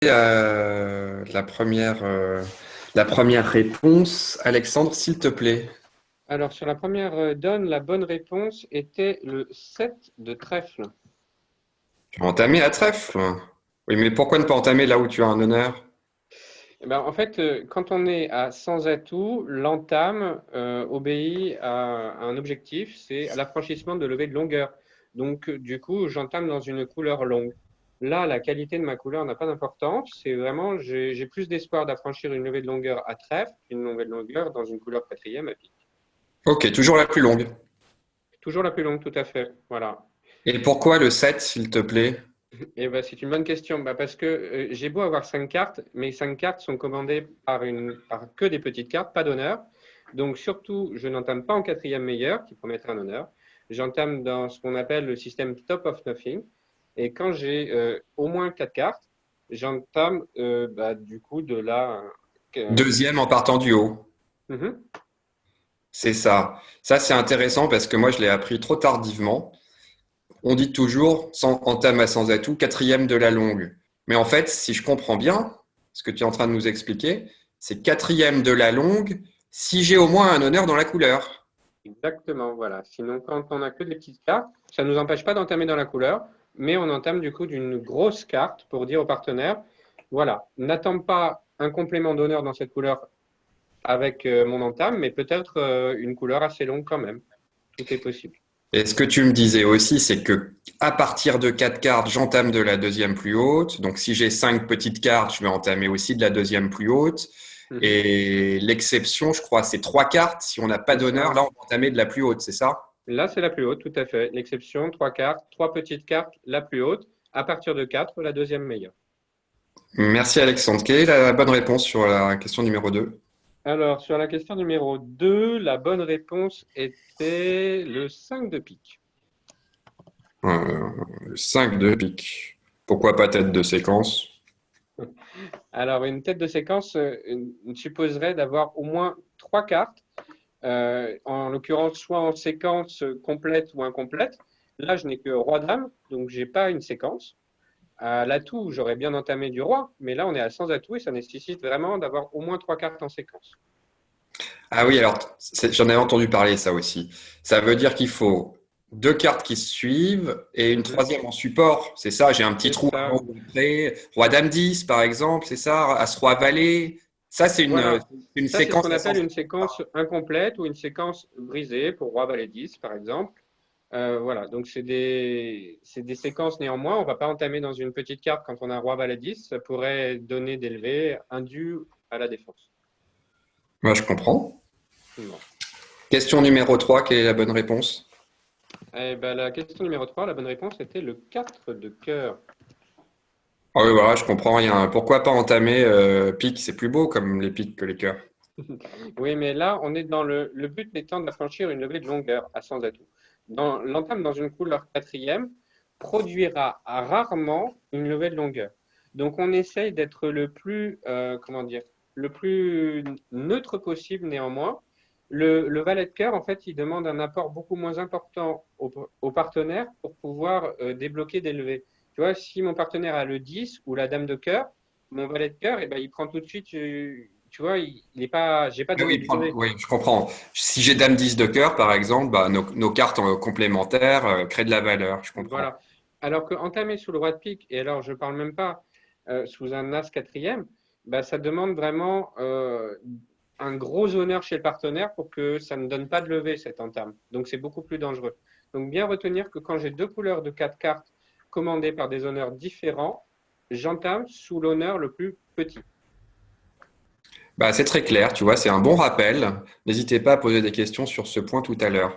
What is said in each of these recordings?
la première réponse. Alexandre, s'il te plaît. Alors, sur la première donne, la bonne réponse était le 7 de trèfle. Tu as entamé à trèfle. Oui, mais pourquoi ne pas entamer là où tu as un honneur? Eh ben, en fait, quand on est à sans atout, l'entame obéit à un objectif, c'est à l'affranchissement de levée de longueur. Donc, du coup, j'entame dans une couleur longue. Là, la qualité de ma couleur n'a pas d'importance. C'est vraiment, j'ai plus d'espoir d'affranchir une levée de longueur à trèfle qu'une levée de longueur dans une couleur quatrième à pique. Ok, toujours la plus longue. Toujours la plus longue, tout à fait. Voilà. Et pourquoi le 7, s'il te plaît? Eh ben, c'est une bonne question. Bah, parce que j'ai beau avoir 5 cartes, mes 5 cartes sont commandées par que des petites cartes, pas d'honneur. Donc surtout, je n'entame pas en quatrième meilleur, qui pourrait être un honneur. J'entame dans ce qu'on appelle le système top of nothing. Et quand j'ai au moins 4 cartes, j'entame du coup de là. Deuxième en partant du haut. Mhm. C'est ça. Ça, c'est intéressant parce que moi, je l'ai appris trop tardivement. On dit toujours, sans entame à sans atout, quatrième de la longue. Mais en fait, si je comprends bien, ce que tu es en train de nous expliquer, c'est quatrième de la longue si j'ai au moins un honneur dans la couleur. Exactement, voilà. Sinon, quand on n'a que des petites cartes, ça ne nous empêche pas d'entamer dans la couleur, mais on entame du coup d'une grosse carte pour dire au partenaire, voilà, n'attends pas un complément d'honneur dans cette couleur avec mon entame, mais peut-être une couleur assez longue quand même. Tout est possible. Et ce que tu me disais aussi, c'est que à partir de 4 cartes, j'entame de la deuxième plus haute. Donc si j'ai 5 petites cartes, je vais entamer aussi de la deuxième plus haute. Mhm. Et l'exception, je crois, c'est 3 cartes. Si on n'a pas C'est d'honneur, ça. là, on va entamer de la plus haute, c'est ça? Là, c'est la plus haute, tout à fait. L'exception, 3 cartes, 3 petites cartes, la plus haute. À partir de 4, la deuxième meilleure. Merci Alexandre. Quelle est la bonne réponse sur la question numéro 2? Alors, sur la question numéro 2, la bonne réponse était le 5 de pique. 5 de pique. Pourquoi pas tête de séquence? Alors, une tête de séquence supposerait d'avoir au moins 3 cartes, en l'occurrence soit en séquence complète ou incomplète. Là, je n'ai que roi-dame, donc j'ai pas une séquence. À l'atout, j'aurais bien entamé du roi, mais là, on est à sans atout et ça nécessite vraiment d'avoir au moins 3 cartes en séquence. Ah oui, alors j'en avais entendu parler ça aussi. Ça veut dire qu'il faut 2 cartes qui se suivent et une Mhm. troisième en support. C'est ça, j'ai un petit C'est trou ça. avant ou après. Roi Dame 10, par exemple, c'est ça. As Roi Valet. Ça, c'est Voilà. une Ça, c'est ce qu'on séquence à appelle sens. une séquence incomplète ou une séquence brisée pour roi valet 10, par exemple. Voilà, donc c'est des séquences néanmoins. On ne va pas entamer dans une petite carte quand on a roi valet 10. Ça pourrait donner des levées indues à la défense. Moi, je comprends. Bon. Question numéro 3, quelle est la bonne réponse? Eh ben, la question numéro 3, la bonne réponse était le 4 de cœur. Ah oui, voilà, je comprends rien. Pourquoi pas entamer pique? C'est plus beau comme les piques que les cœurs. Oui, mais là, on est dans le but étant d'affranchir une levée de longueur à sans atout. L'entame dans une couleur quatrième produira rarement une levée de longueur. Donc, on essaye d'être le plus, comment dire, le plus neutre possible néanmoins. Le valet de cœur, en fait, il demande un apport beaucoup moins important au partenaire pour pouvoir débloquer des levées. Tu vois, si mon partenaire a le 10 ou la dame de cœur, mon valet de cœur, eh ben, il prend tout de suite, tu vois, il est pas, j'ai pas Ah donné oui, de levée. oui, je comprends. Si j'ai Dame 10 de cœur, par exemple, bah, nos cartes complémentaires créent de la valeur. Je comprends. Voilà. Alors que entamer sous le roi de pique, et alors je ne parle même pas sous un as quatrième, bah, ça demande vraiment un gros honneur chez le partenaire pour que ça ne donne pas de levée cette entame. Donc c'est beaucoup plus dangereux. Donc bien retenir que quand j'ai deux couleurs de 4 cartes commandées par des honneurs différents, j'entame sous l'honneur le plus petit. Bah, c'est très clair, tu vois, c'est un bon rappel. N'hésitez pas à poser des questions sur ce point tout à l'heure.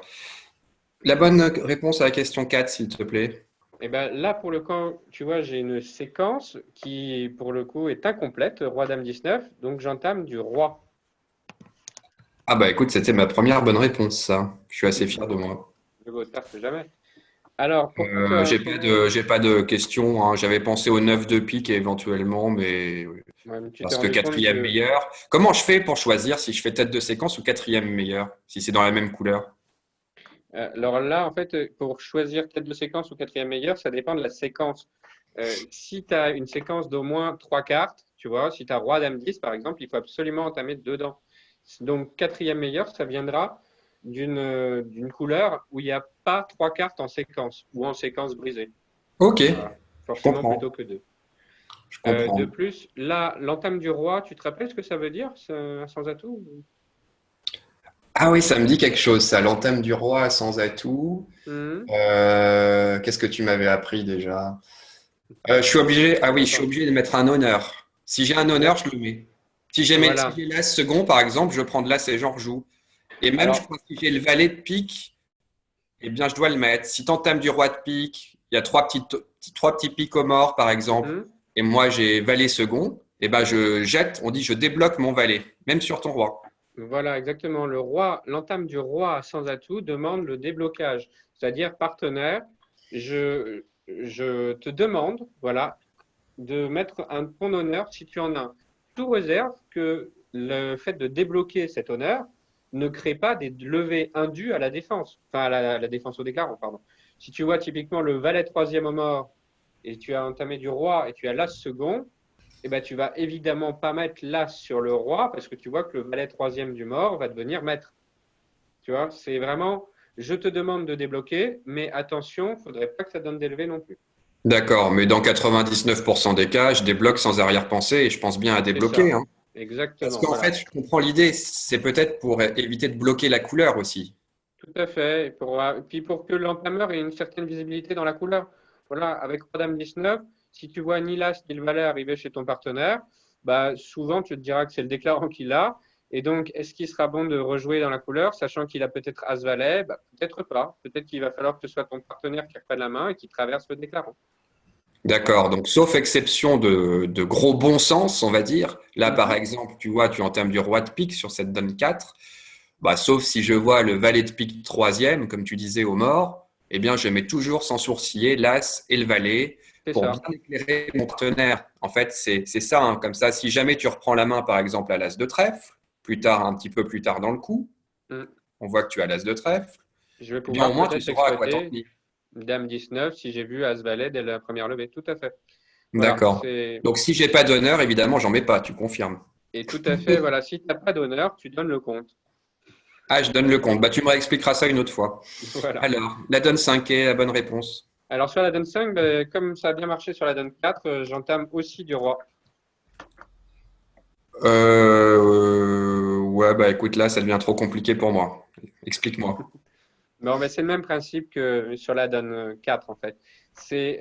La bonne réponse à la question 4, s'il te plaît. Et ben là, pour le coup, tu vois, j'ai une séquence qui, pour le coup, est incomplète, roi, dame 19, donc j'entame du roi. Ah bah écoute, c'était ma première bonne réponse, ça. Je suis assez fier de Bon, moi. le vaut perte jamais. Alors, pour te renseigner, J'ai pas de questions, hein. J'avais pensé au 9 de pique éventuellement, mais ouais, mais tu t'es parce que rendu compte quatrième que, meilleur. Comment je fais pour choisir si je fais tête de séquence ou quatrième meilleur, si c'est dans la même couleur? alors là, en fait, pour choisir tête de séquence ou quatrième meilleur, ça dépend de la séquence. Si tu as une séquence d'au moins 3 cartes, tu vois, si tu as roi, dame, 10, par exemple, il faut absolument entamer dedans. Donc, quatrième meilleur, ça viendra d'une couleur où il n'y a pas 3 cartes en séquence ou en séquence brisée. Ok, Voilà. je Forcément plutôt comprends. que deux. Je De comprends. plus, là, l'entame du roi, tu te rappelles ce que ça veut dire, sans atout? Ah oui, ça me dit quelque chose, ça. L'entame du roi sans atout. Mhm. Qu'est-ce que tu m'avais appris déjà? Je suis obligé. Ah oui, je suis Attends. obligé de mettre un honneur. Si j'ai un honneur, je le mets. Si Voilà. j'ai l'as second, par exemple, je prends de l'as et j'en rejoue. Et même, je Alors, crois que si j'ai le valet de pique, eh bien, je dois le mettre. Si t'entames du roi de pique, il y a trois petits piques au mort, par exemple, mhm. et moi j'ai valet second, eh ben, je jette, on dit je débloque mon valet, même sur ton roi. Voilà, exactement. Le roi, l'entame du roi sans atout demande le déblocage, c'est-à-dire partenaire. Je te demande, voilà, de mettre un ton honneur si tu en as un. Tout réserve que le fait de débloquer cet honneur ne crée pas des levées indues à la défense, enfin à la défense au déclarant, pardon. Si tu vois typiquement le valet troisième au mort et tu as entamé du roi et tu as l'as second, eh ben, tu vas évidemment pas mettre l'as sur le roi parce que tu vois que le valet troisième du mort va devenir maître. Tu vois, c'est vraiment, je te demande de débloquer, mais attention, faudrait pas que ça donne d'élevé non plus. D'accord, mais dans 99% des cas, je débloque sans arrière-pensée et je pense bien à C'est débloquer, ça, hein. Parce exactement, qu'en fait, voilà. je comprends l'idée, c'est peut-être pour éviter de bloquer la couleur aussi. Tout à fait. Et puis pour que l'entameur ait une certaine visibilité dans la couleur. Voilà, avec Rodam 19, si tu vois ni l'as ni le valet arriver chez ton partenaire, bah, souvent tu te diras que c'est le déclarant qui l'a. Et donc, est-ce qu'il sera bon de rejouer dans la couleur, sachant qu'il a peut-être as-valet? Bah, peut-être pas. Peut-être qu'il va falloir que ce soit ton partenaire qui reprenne la main et qui traverse le déclarant. D'accord, Voilà. donc sauf exception de gros bon sens, on va dire. Là, par Mhm. exemple, tu vois, tu entames du roi de pique sur cette donne 4. Bah, sauf si je vois le valet de pique troisième, comme tu disais, au mort, eh bien, je mets toujours sans sourciller l'as et le valet C'est pour bien ça. éclairer mon partenaire. En fait, c'est ça, hein. Comme ça, si jamais tu reprends la main, par exemple, à l'as de trèfle, plus tard, un petit peu plus tard dans le coup, Mm. on voit que tu as l'as de trèfle, Je vais eh bien, au pouvoir moins, tu peut-être sauras à quoi t'en exploiter tenir. Dame 19 si j'ai vu as-valet dès la première levée. Tout à fait. Voilà, D'accord. c'est Donc, si j'ai pas d'honneur, évidemment, j'en mets pas, tu confirmes. et tout à fait. Voilà, si tu n'as pas d'honneur, tu donnes le compte. Ah, je donne le compte. Bah, tu me réexpliqueras ça une autre fois. Voilà. Alors, la donne 5 est la bonne réponse. Alors sur la donne 5, ben, comme ça a bien marché sur la donne 4, j'entame aussi du roi. Ouais, bah écoute, là, ça devient trop compliqué pour moi. Explique-moi. Bon, ben, c'est le même principe que sur la donne 4 en fait. C'est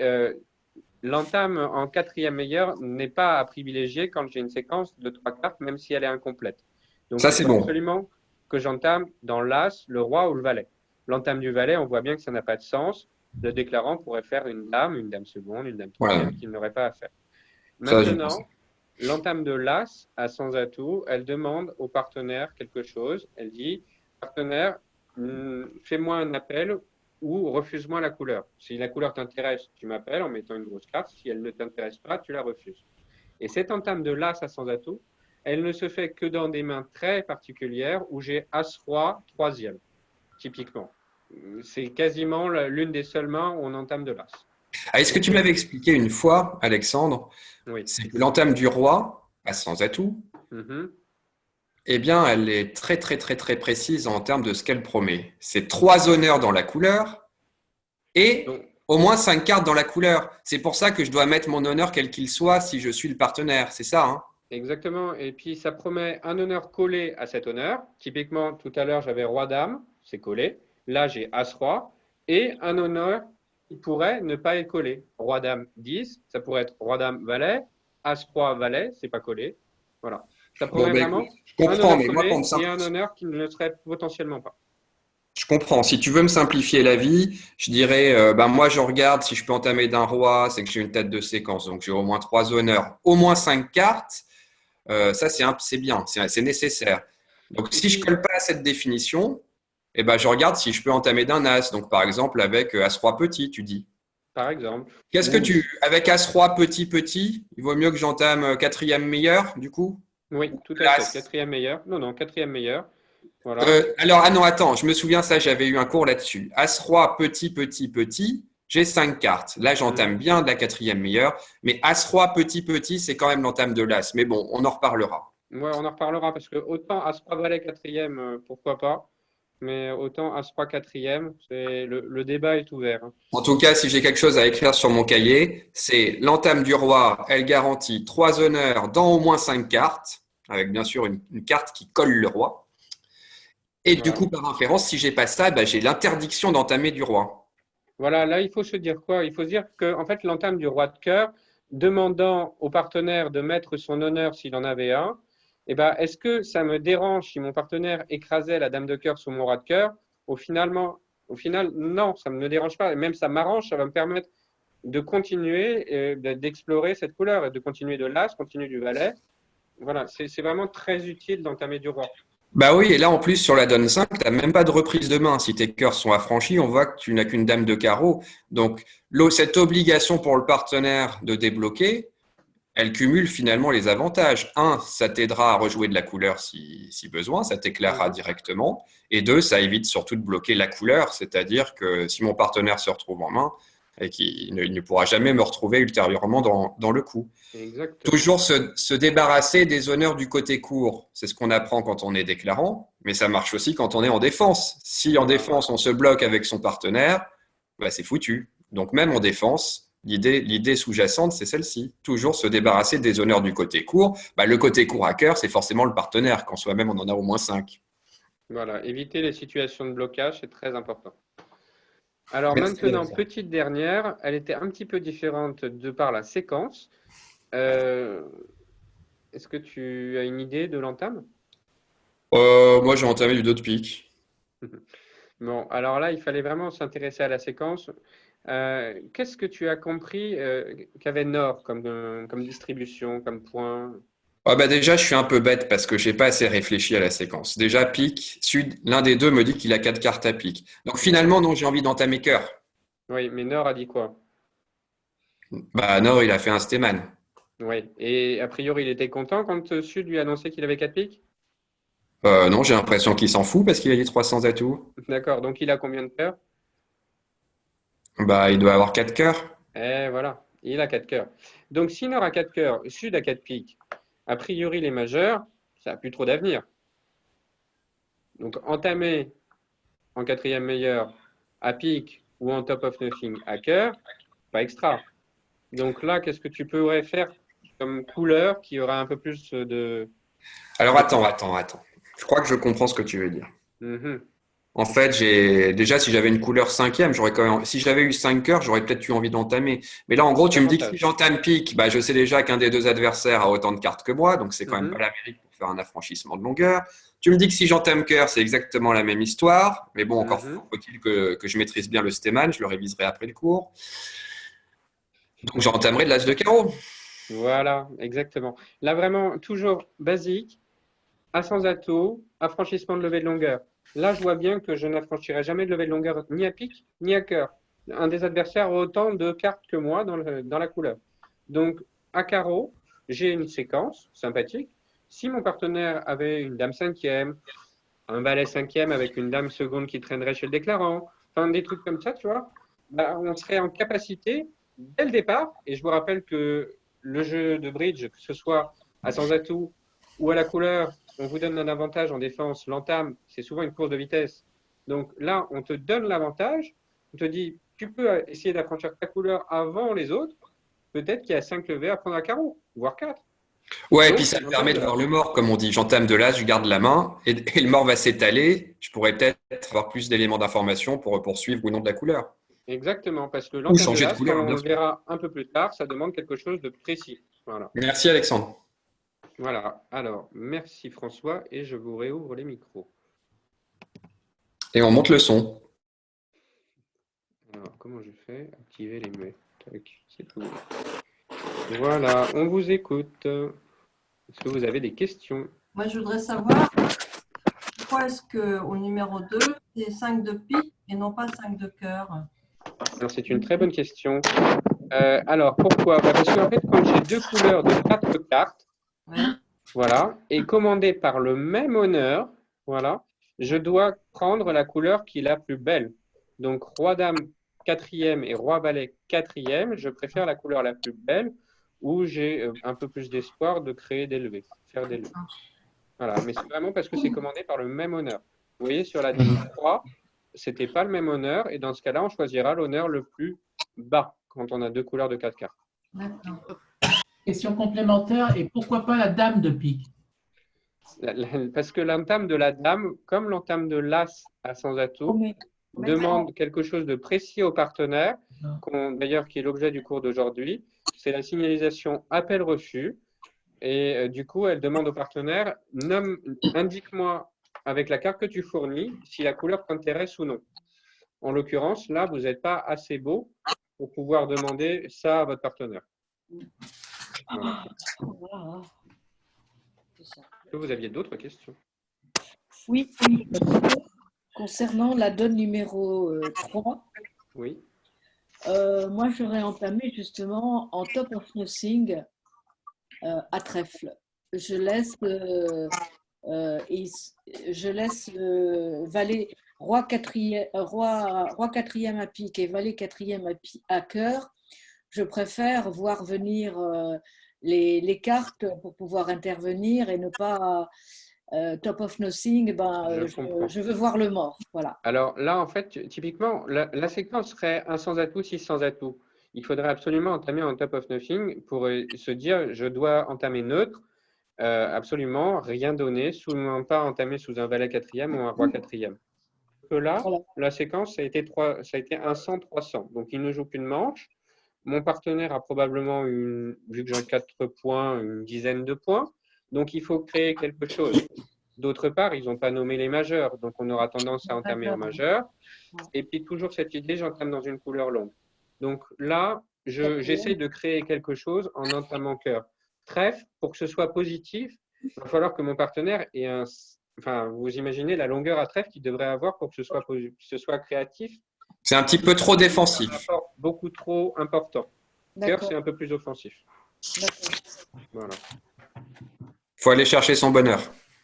l'entame en quatrième meilleur n'est pas à privilégier quand j'ai une séquence de 3 cartes, même si elle est incomplète. Donc Ça, il c'est faut bon. absolument que j'entame dans l'as, le roi ou le valet. L'entame du valet, on voit bien que ça n'a pas de sens. Le déclarant pourrait faire une dame seconde, une dame Voilà. troisième qu'il n'aurait pas à faire. Ça, j'y pense. Maintenant, l'entame de l'as à sans atout, elle demande au partenaire quelque chose. Elle dit, partenaire, fais-moi un appel ou refuse-moi la couleur. Si la couleur t'intéresse, tu m'appelles en mettant une grosse carte. Si elle ne t'intéresse pas, tu la refuses. Et cette entame de l'as à sans atout, elle ne se fait que dans des mains très particulières où j'ai as-roi troisième, typiquement. C'est quasiment l'une des seules mains où on entame de l'as. Ah, est-ce que Donc, tu m'avais expliqué une fois, Alexandre, oui. c'est que l'entame du roi, à sans atout, Mhm. eh bien, elle est très, très, très, très précise en termes de ce qu'elle promet. C'est 3 honneurs dans la couleur et Donc, au moins 5 cartes dans la couleur. C'est pour ça que je dois mettre mon honneur quel qu'il soit si je suis le partenaire. C'est ça, hein? exactement. Et puis, ça promet un honneur collé à cet honneur. Typiquement, tout à l'heure, j'avais roi-dame, c'est collé. Là, j'ai as-roi. Et un honneur qui pourrait ne pas être collé. Roi-dame 10, ça pourrait être roi-dame-valet. As-roi-valet, c'est pas collé. Voilà. Ça Bon, promet ben écoute, vraiment je un comprends, honneur mais moi, collé et un honneur qui ne le serait potentiellement pas. je comprends. Si tu veux me simplifier la vie, je dirais, ben moi, je regarde si je peux entamer d'un roi, c'est que j'ai une tête de séquence. Donc, j'ai au moins 3 honneurs, au moins 5 cartes. Ça, c'est bien, c'est nécessaire. Donc, Et si je puis, colle pas à cette définition, eh ben, je regarde si je peux entamer d'un as. Donc, par exemple, avec as-roi petit, tu dis. par exemple, Qu'est-ce que ou avec as-roi petit, petit, il vaut mieux que j'entame quatrième meilleur, du coup? oui, Ou tout à fait. l'as? Quatrième meilleur. Non, non, quatrième meilleur. Voilà. Alors, ah non, attends, je me souviens ça, j'avais eu un cours là-dessus. As-roi petit, petit, petit, j'ai 5 cartes. Là, j'entame bien de la quatrième meilleure, mais As-Roi petit, c'est quand même l'entame de l'As. Mais bon, on en reparlera. Ouais, on en reparlera parce que autant As-Roi Valet quatrième, pourquoi pas, mais autant As-Roi quatrième, le débat est ouvert. Hein. En tout cas, si j'ai quelque chose à écrire sur mon cahier, c'est l'entame du roi, elle garantit 3 honneurs dans au moins 5 cartes, avec bien sûr une carte qui colle le roi. Et du Voilà. coup, par inférence, si j'ai pas ça, bah, j'ai l'interdiction d'entamer du roi. Voilà, là, il faut se dire quoi? Il faut se dire que en fait, l'entame du roi de cœur, demandant au partenaire de mettre son honneur s'il en avait un, eh ben, est-ce que ça me dérange si mon partenaire écrasait la dame de cœur sur mon roi de cœur? Au final, non, ça ne me dérange pas. Et même ça m'arrange, ça va me permettre de continuer d'explorer cette couleur et de continuer de l'as, continuer du valet. Voilà, c'est vraiment très utile d'entamer du roi. Bah oui, et là en plus sur la donne 5, tu n'as même pas de reprise de main. Si tes cœurs sont affranchis, on voit que tu n'as qu'une dame de carreau. Donc cette obligation pour le partenaire de débloquer, elle cumule finalement les avantages. Un, ça t'aidera à rejouer de la couleur si besoin, ça t'éclairera Mhm. directement. Et deux, ça évite surtout de bloquer la couleur, c'est-à-dire que si mon partenaire se retrouve en main, et qu'il ne pourra jamais me retrouver ultérieurement dans le coup. Exactement. Toujours se débarrasser des honneurs du côté court. C'est ce qu'on apprend quand on est déclarant, mais ça marche aussi quand on est en défense. Si en Voilà. défense, on se bloque avec son partenaire, bah, c'est foutu. Donc même en défense, l'idée sous-jacente, c'est celle-ci. Toujours se débarrasser des honneurs du côté court. Bah, le côté court à cœur, c'est forcément le partenaire, quand soi-même on en a au moins 5. Voilà. Éviter les situations de blocage, c'est très important. Alors Merci maintenant, Alexandre. petite dernière, elle était un petit peu différente de par la séquence. Euh, Est-ce que tu as une idée de l'entame? Moi, j'ai entamé du dos de pique. Bon, alors là, il fallait vraiment s'intéresser à la séquence. Qu'est-ce que tu as compris qu'avait Nord comme distribution, comme point? Ah bah déjà, je suis un peu bête parce que j'ai pas assez réfléchi à la séquence. Déjà, pique, sud, l'un des deux me dit qu'il a 4 cartes à pique. Donc Ouais. finalement, non, j'ai envie d'entamer cœur. Oui, mais Nord a dit quoi? Bah Nord, il a fait un Stéman. Oui. Et a priori, il était content quand Sud lui a annoncé qu'il avait 4 piques? Non, j'ai l'impression qu'il s'en fout parce qu'il a dit 300 atouts. D'accord. Donc il a combien de cœurs? Bah il doit avoir 4 cœurs. Eh voilà, il a 4 cœurs. Donc si Nord a 4 cœurs, Sud a 4 piques, a priori les majeurs, ça n'a plus trop d'avenir. Donc entamer en quatrième meilleur à pique ou en top of nothing à cœur, pas extra. Donc là, qu'est-ce que tu pourrais faire comme couleur qui aura un peu plus Alors de attends. Je crois que je comprends ce que tu veux dire. Mhm. En fait, déjà, si j'avais une couleur cinquième, j'aurais quand même, si j'avais eu 5 cœurs, j'aurais peut-être eu envie d'entamer. Mais là, en gros, tu me dis que si Davantage. j'entame pique, bah, je sais déjà qu'un des deux adversaires a autant de cartes que moi, donc c'est quand même pas Mhm. l'Amérique pour faire un affranchissement de longueur. Tu me dis que si j'entame cœur, c'est exactement la même histoire. Mais bon, encore Mhm. faut-il que je maîtrise bien le stéman, je le réviserai après le cours. Donc j'entamerai de l'as de carreau. Voilà, exactement. Là, vraiment, toujours basique, à sans atout, affranchissement de levée de longueur. Là, je vois bien que je n'affranchirai jamais de levée de longueur ni à pique, ni à cœur. Un des adversaires a autant de cartes que moi dans la couleur. Donc, à carreau, j'ai une séquence sympathique. Si mon partenaire avait une dame cinquième, un valet cinquième avec une dame seconde qui traînerait chez le déclarant, enfin des trucs comme ça, tu vois, bah, on serait en capacité dès le départ, et je vous rappelle que le jeu de bridge, que ce soit à sans atout ou à la couleur, on vous donne un avantage en défense. L'entame, c'est souvent une course de vitesse. Donc là, on te donne l'avantage, on te dit, tu peux essayer d'affranchir ta couleur avant les autres, peut-être qu'il y a 5 levées à prendre à carreau, voire 4. Ouais, et puis Donc, ça me j'entame permet de de voir l'as. le mort, comme on dit. J'entame de l'as, je garde la main, et le mort va s'étaler. Je pourrais peut-être avoir plus d'éléments d'information pour poursuivre ou non de la couleur. Exactement, parce que Ou l'entame de changer de l'as, comme couleur, on bien le sûr. verra un peu plus tard, ça demande quelque chose de précis. Voilà. Merci Alexandre. Voilà. Alors, merci François, et je vous réouvre les micros. Et on monte le son. Alors, comment je fais? Activer les muets. Tac, c'est tout. Voilà, on vous écoute. Est-ce que vous avez des questions? Moi, je voudrais savoir pourquoi est-ce qu'au numéro 2, c'est 5 de pique et non pas 5 de cœur? Alors, c'est une très bonne question. Alors, pourquoi? Bah, parce qu'en fait, quand j'ai deux couleurs de 4 cartes, Ouais. voilà, et commandées par le même honneur, voilà, je dois prendre la couleur qui est la plus belle. Donc, roi-dame quatrième et roi-valet quatrième, je préfère la couleur la plus belle où j'ai un peu plus d'espoir de créer des levées, faire des levées. Voilà, mais c'est vraiment parce que c'est commandé par le même honneur. Vous voyez, sur la ligne 3, c'était pas le même honneur, et dans ce cas-là, on choisira l'honneur le plus bas quand on a deux couleurs de 4 cartes. D'accord. Question complémentaire, et pourquoi pas la dame de pique? Parce que l'entame de la dame, comme l'entame de l'as à sans atout, demande quelque chose de précis au partenaire, d'ailleurs qui est l'objet du cours d'aujourd'hui, c'est la signalisation appel-refus. Et du coup, elle demande au partenaire, indique-moi avec la carte que tu fournis si la couleur t'intéresse ou non. En l'occurrence, là, vous n'êtes pas assez beau pour pouvoir demander ça à votre partenaire. Voilà. Est-ce que vous aviez d'autres questions? Oui, concernant la donne numéro 3, Oui. moi j'aurais entamé justement en top of nothing à trèfle. Je laisse valet, roi quatrième à pique et valet quatrième à cœur. Je préfère voir venir les cartes pour pouvoir intervenir et ne pas top of nothing, je veux voir le mort. Voilà. Alors là, en fait, typiquement, la séquence serait un sans atout, 6 sans atout. Il faudrait absolument entamer un top of nothing pour se dire je dois entamer neutre, absolument rien donner, pas entamer sous un valet quatrième ou un roi quatrième. Là, voilà. La séquence, ça a été un 100-300. Donc il ne joue qu'une manche. Mon partenaire a probablement, vu que j'ai 4 points, une dizaine de points. Donc, il faut créer quelque chose. D'autre part, ils n'ont pas nommé les majeurs. Donc, on aura tendance à entamer en majeur. Et puis, toujours cette idée, j'entame dans une couleur longue. Donc, là, j'essaie de créer quelque chose en entamant cœur. Trèfle, pour que ce soit positif, il va falloir que mon partenaire ait vous imaginez la longueur à trèfle qu'il devrait avoir pour que ce soit créatif. C'est un petit peu trop défensif. Beaucoup trop important. Cœur, c'est un peu plus offensif. Voilà. Il faut aller chercher son bonheur.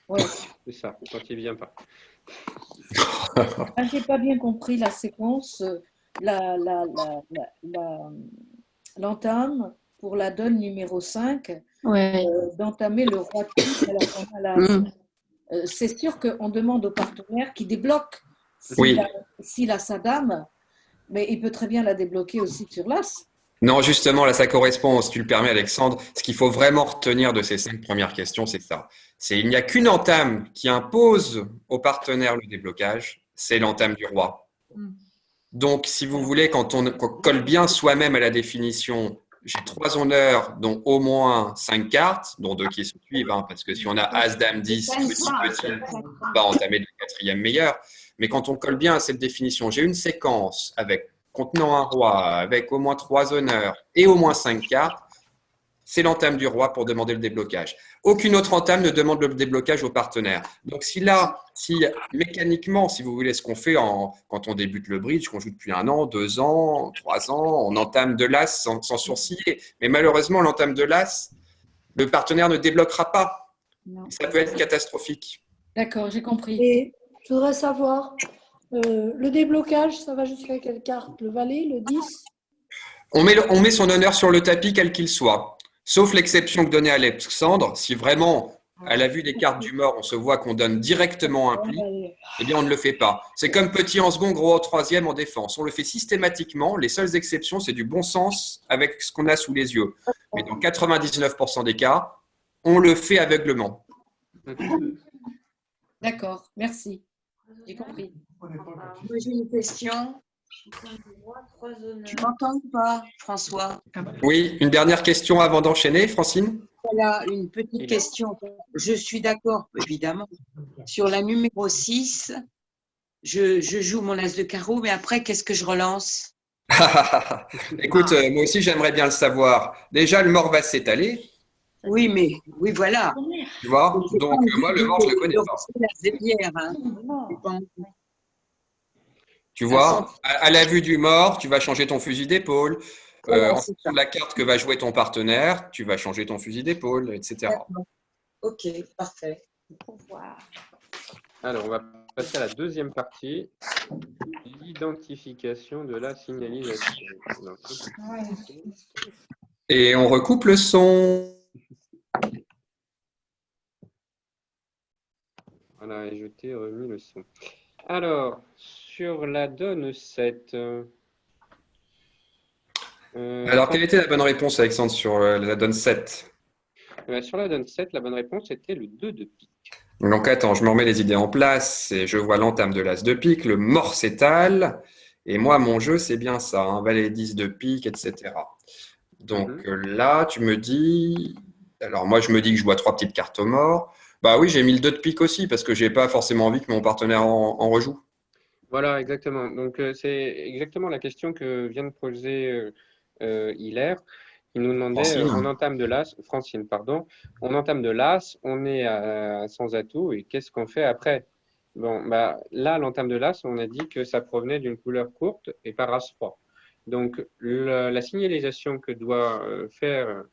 Ouais. C'est ça, quand il ne vient pas. Je n'ai pas bien compris la séquence, l'entame pour la donne numéro 5, d'entamer le roi de pique à la c'est sûr qu'on demande au partenaire qui débloque s'il a sa dame, mais il peut très bien la débloquer aussi sur l'as. Non, justement, là, ça correspond, si tu le permets, Alexandre. Ce qu'il faut vraiment retenir de ces 5 premières questions, c'est ça. Il n'y a qu'une entame qui impose au partenaire le déblocage, c'est l'entame du roi. Donc, si vous voulez, quand on colle bien soi-même à la définition, j'ai 3 honneurs, dont au moins 5 cartes, dont 2 qui se suivent, parce que si on a As, Dame, 10, petit, on va entamer le 4e meilleur. Mais quand on colle bien à cette définition, j'ai une séquence contenant un roi, avec au moins 3 honneurs et au moins 5 cartes, c'est l'entame du roi pour demander le déblocage. Aucune autre entame ne demande le déblocage au partenaire. Donc si mécaniquement, si vous voulez, ce qu'on fait quand on débute le bridge, qu'on joue depuis 1 an, 2 ans, 3 ans, on entame de l'as sans sourciller. Mais malheureusement, l'entame de l'as, le partenaire ne débloquera pas. Ça peut être catastrophique. D'accord, j'ai compris. Et je voudrais savoir, le déblocage, ça va jusqu'à quelle carte? Le valet, le 10? On met son honneur sur le tapis, quel qu'il soit. Sauf l'exception que donnait Alexandre, si vraiment, à la vue des cartes du mort, on se voit qu'on donne directement un pli, eh bien, on ne le fait pas. C'est comme petit en second, gros en 3e en défense. On le fait systématiquement. Les seules exceptions, c'est du bon sens avec ce qu'on a sous les yeux. Mais dans 99% des cas, on le fait aveuglement. D'accord, merci. J'ai compris. Moi, j'ai une question. Tu m'entends ou pas, François? Oui, une dernière question avant d'enchaîner, Francine? Voilà, une petite question. Je suis d'accord, évidemment. Sur la numéro 6, je joue mon as de carreau, mais après, qu'est-ce que je relance? Écoute, moi aussi, j'aimerais bien le savoir. Déjà, le mort va s'étaler. Oui, mais oui, voilà. Tu vois? Donc, moi, le mort, je ne le connais pas. Tu vois, à la vue du mort, tu vas changer ton fusil d'épaule. En fonction de la carte que va jouer ton partenaire, tu vas changer ton fusil d'épaule, etc. Ok, parfait. Alors, on va passer à la deuxième partie. Identification de la signalisation. Et on recoupe le son. Voilà, et je t'ai remis le son. Alors, sur la donne 7. Alors, quelle était la bonne réponse, Alexandre, sur la donne 7? Sur la donne 7, la bonne réponse était le 2 de pique. Donc, attends, je me remets les idées en place et je vois l'entame de l'as de pique, le mort s'étale. Et moi, mon jeu, c'est bien ça, hein, valet 10 de pique, etc. Donc là, tu me dis… Alors, moi, je me dis que je vois 3 petites cartes au mort. Bah oui, j'ai mis le 2 de pique aussi parce que j'ai pas forcément envie que mon partenaire en rejoue. Voilà, exactement. Donc, c'est exactement la question que vient de poser Hilaire. Il nous demandait, on entame de l'as, Francine, pardon, on entame de l'as, on est sans atout, et qu'est-ce qu'on fait après? Bon, bah, là, l'entame de l'as, on a dit que ça provenait d'une couleur courte et par as froid. Donc, la signalisation que doit faire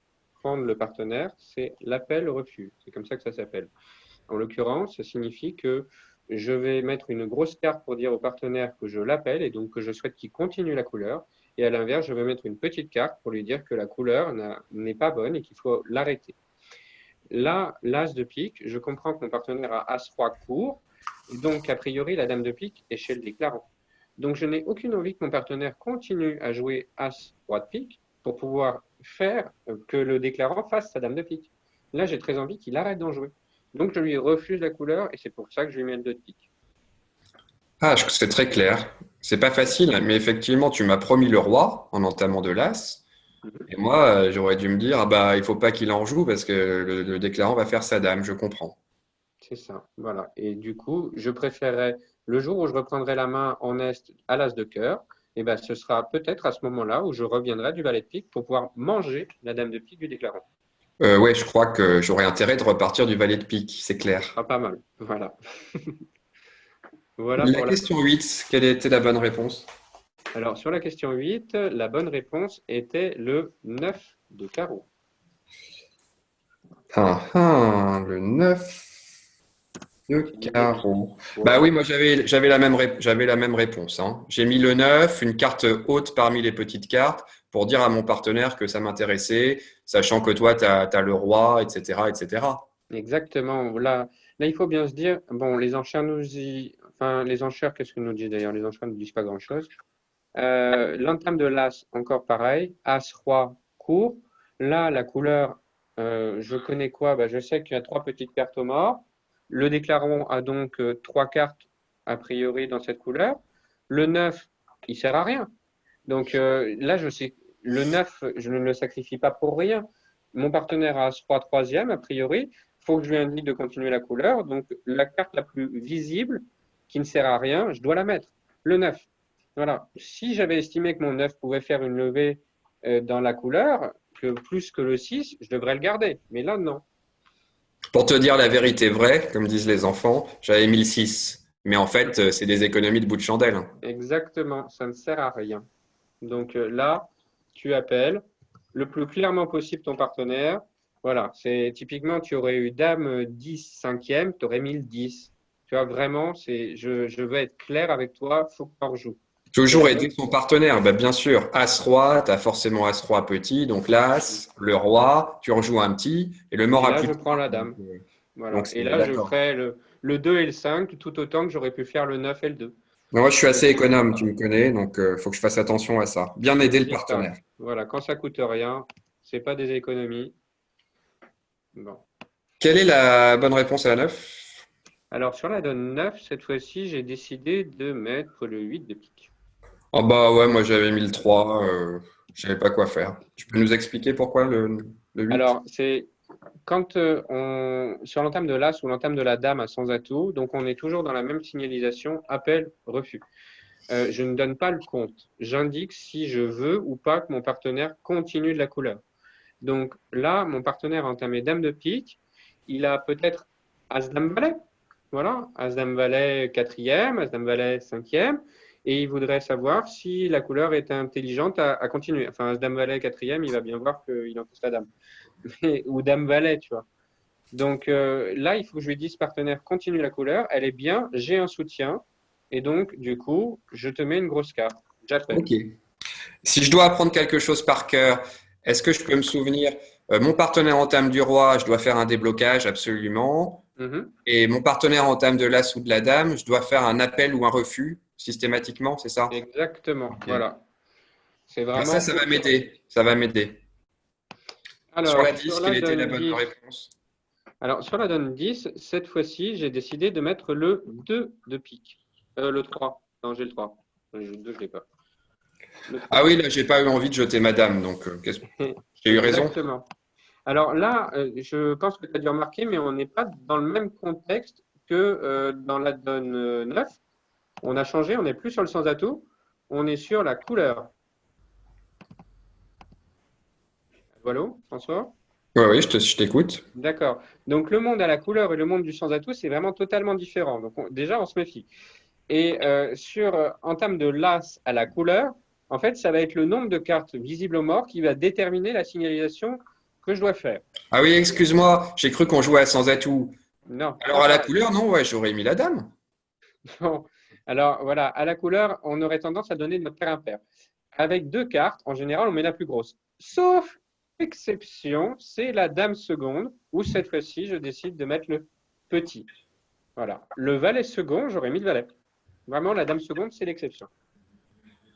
prendre le partenaire, c'est l'appel-refus. C'est comme ça que ça s'appelle. En l'occurrence, ça signifie que je vais mettre une grosse carte pour dire au partenaire que je l'appelle et donc que je souhaite qu'il continue la couleur. Et à l'inverse, je vais mettre une petite carte pour lui dire que la couleur n'est pas bonne et qu'il faut l'arrêter. Là, l'as de pique, je comprends que mon partenaire a as-roi court, et donc a priori, la dame de pique est chez le déclarant. Donc je n'ai aucune envie que mon partenaire continue à jouer as-roi de pique pour pouvoir faire que le déclarant fasse sa dame de pique. Là, j'ai très envie qu'il arrête d'en jouer. Donc je lui refuse la couleur et c'est pour ça que je lui mets le 2 de pique. Ah, c'est très clair. C'est pas facile, mais effectivement, tu m'as promis le roi en entamant de l'as. Et moi, j'aurais dû me dire, ah bah, il faut pas qu'il en joue parce que le déclarant va faire sa dame, je comprends. C'est ça, voilà. Et du coup, je préférerais, le jour où je reprendrai la main en est à l'as de cœur, et ben, ce sera peut-être à ce moment-là où je reviendrai du valet de pique pour pouvoir manger la dame de pique du déclarant. Ouais, je crois que j'aurais intérêt de repartir du valet de pique, c'est clair. Ah, pas mal, voilà. Voilà La question 8, quelle était la bonne réponse? Alors, sur la question 8, la bonne réponse était le 9 de carreau. Le 9 de carreau. Bah oui, moi j'avais la même réponse, hein. J'ai mis le 9, une carte haute parmi les petites cartes, pour dire à mon partenaire que ça m'intéressait, sachant que toi, tu as le roi, etc., etc. Exactement. Là, il faut bien se dire, bon, les enchères les enchères, qu'est-ce que nous disent d'ailleurs? Les enchères ne disent pas grand-chose. L'entame de l'as, encore pareil. As, roi, court. Là, la couleur, je connais quoi? Bah, je sais qu'il y a 3 petites cartes au mort. Le déclarant a donc 3 cartes, a priori, dans cette couleur. Le 9, il sert à rien. Donc là, je sais, le 9, je ne le sacrifie pas pour rien. Mon partenaire a As-Roi 3e, a priori. Il faut que je lui indique de continuer la couleur. Donc, la carte la plus visible, qui ne sert à rien, je dois la mettre. Le 9. Voilà. Si j'avais estimé que mon 9 pouvait faire une levée dans la couleur, plus que le 6, je devrais le garder. Mais là, non. Pour te dire la vérité vraie, comme disent les enfants, j'avais mis le 6. Mais en fait, c'est des économies de bout de chandelle. Exactement, ça ne sert à rien. Donc là, tu appelles le plus clairement possible ton partenaire. Voilà, c'est typiquement, tu aurais eu dame 10 5e, tu aurais mis le 10. Tu vois, vraiment, je veux être clair avec toi, il faut que tu en rejoues. Toujours aider son partenaire, bah, bien sûr. As-Roi, tu as forcément As-Roi petit, donc l'As, le Roi, tu rejoues un petit, et le mort et a là, plus. je prends la dame. Voilà. Donc, Et là, je ferai le 2 et le 5, tout autant que j'aurais pu faire le 9 et le 2. Moi, je suis assez économe, tu me connais, donc il faut que je fasse attention à ça. Bien aider le partenaire. Voilà, quand ça coûte rien, c'est pas des économies. Bon. Quelle est la bonne réponse à la 9? Alors, sur la donne 9, cette fois-ci, j'ai décidé de mettre le 8 de pique. Oh bah ouais, moi j'avais mis le 3, je savais pas quoi faire. Tu peux nous expliquer pourquoi le 8? Alors, c'est quand sur l'entame de l'as ou l'entame de la dame à sans atout, donc on est toujours dans la même signalisation, appel, refus. Je ne donne pas le compte. J'indique si je veux ou pas que mon partenaire continue de la couleur. Donc là, mon partenaire a entamé dame de pique. Il a peut-être as-dame-valet. Voilà, as-dame-valet 4e, as-dame-valet 5e. Et il voudrait savoir si la couleur est intelligente à continuer. Enfin, as-dame-valet 4e, il va bien voir qu'il encaisse la dame. Ou dame-valet, tu vois. Donc là, il faut que je lui dise, partenaire, continue la couleur. Elle est bien, j'ai un soutien. Et donc, du coup, je te mets une grosse carte. J'appelle. Ok. Si je dois apprendre quelque chose par cœur, est-ce que je peux me souvenir, mon partenaire en tame du roi, je dois faire un déblocage absolument. Mhm. Et mon partenaire en tame de l'as ou de la dame, je dois faire un appel ou un refus systématiquement, c'est ça? Exactement. Ok. Voilà. C'est Bah, vraiment. ça va m'aider. Ça va m'aider. Sur la Alors, 10, sur la quelle était la donne bonne 10, réponse? alors, sur la donne 10, cette fois-ci, j'ai décidé de mettre le 2 de pique. Le 3. Non, j'ai le 3. Le 2, je l'ai pas. Le 3. Ah oui, là, j'ai pas eu envie de jeter ma dame, donc j'ai eu raison. Exactement. Alors là, je pense que tu as dû remarquer, mais on n'est pas dans le même contexte que dans la donne 9. On a changé, on n'est plus sur le sans atout, on est sur la couleur. Voilà, François? Oui, oui, je t'écoute. D'accord. Donc le monde à la couleur et le monde du sans atout, c'est vraiment totalement différent. Donc déjà, on se méfie. Et en termes de l'as à la couleur, en fait, ça va être le nombre de cartes visibles au mort qui va déterminer la signalisation que je dois faire. Ah oui, excuse-moi, j'ai cru qu'on jouait à sans atout. Non. Alors à la couleur, non, ouais, j'aurais mis la dame. Non. Alors voilà, à la couleur, on aurait tendance à donner notre paire impair. Avec 2 cartes, en général, on met la plus grosse. Sauf exception, c'est la dame seconde, où cette fois-ci, je décide de mettre le petit. Voilà. Le valet second, j'aurais mis le valet. Vraiment, la dame seconde, c'est l'exception.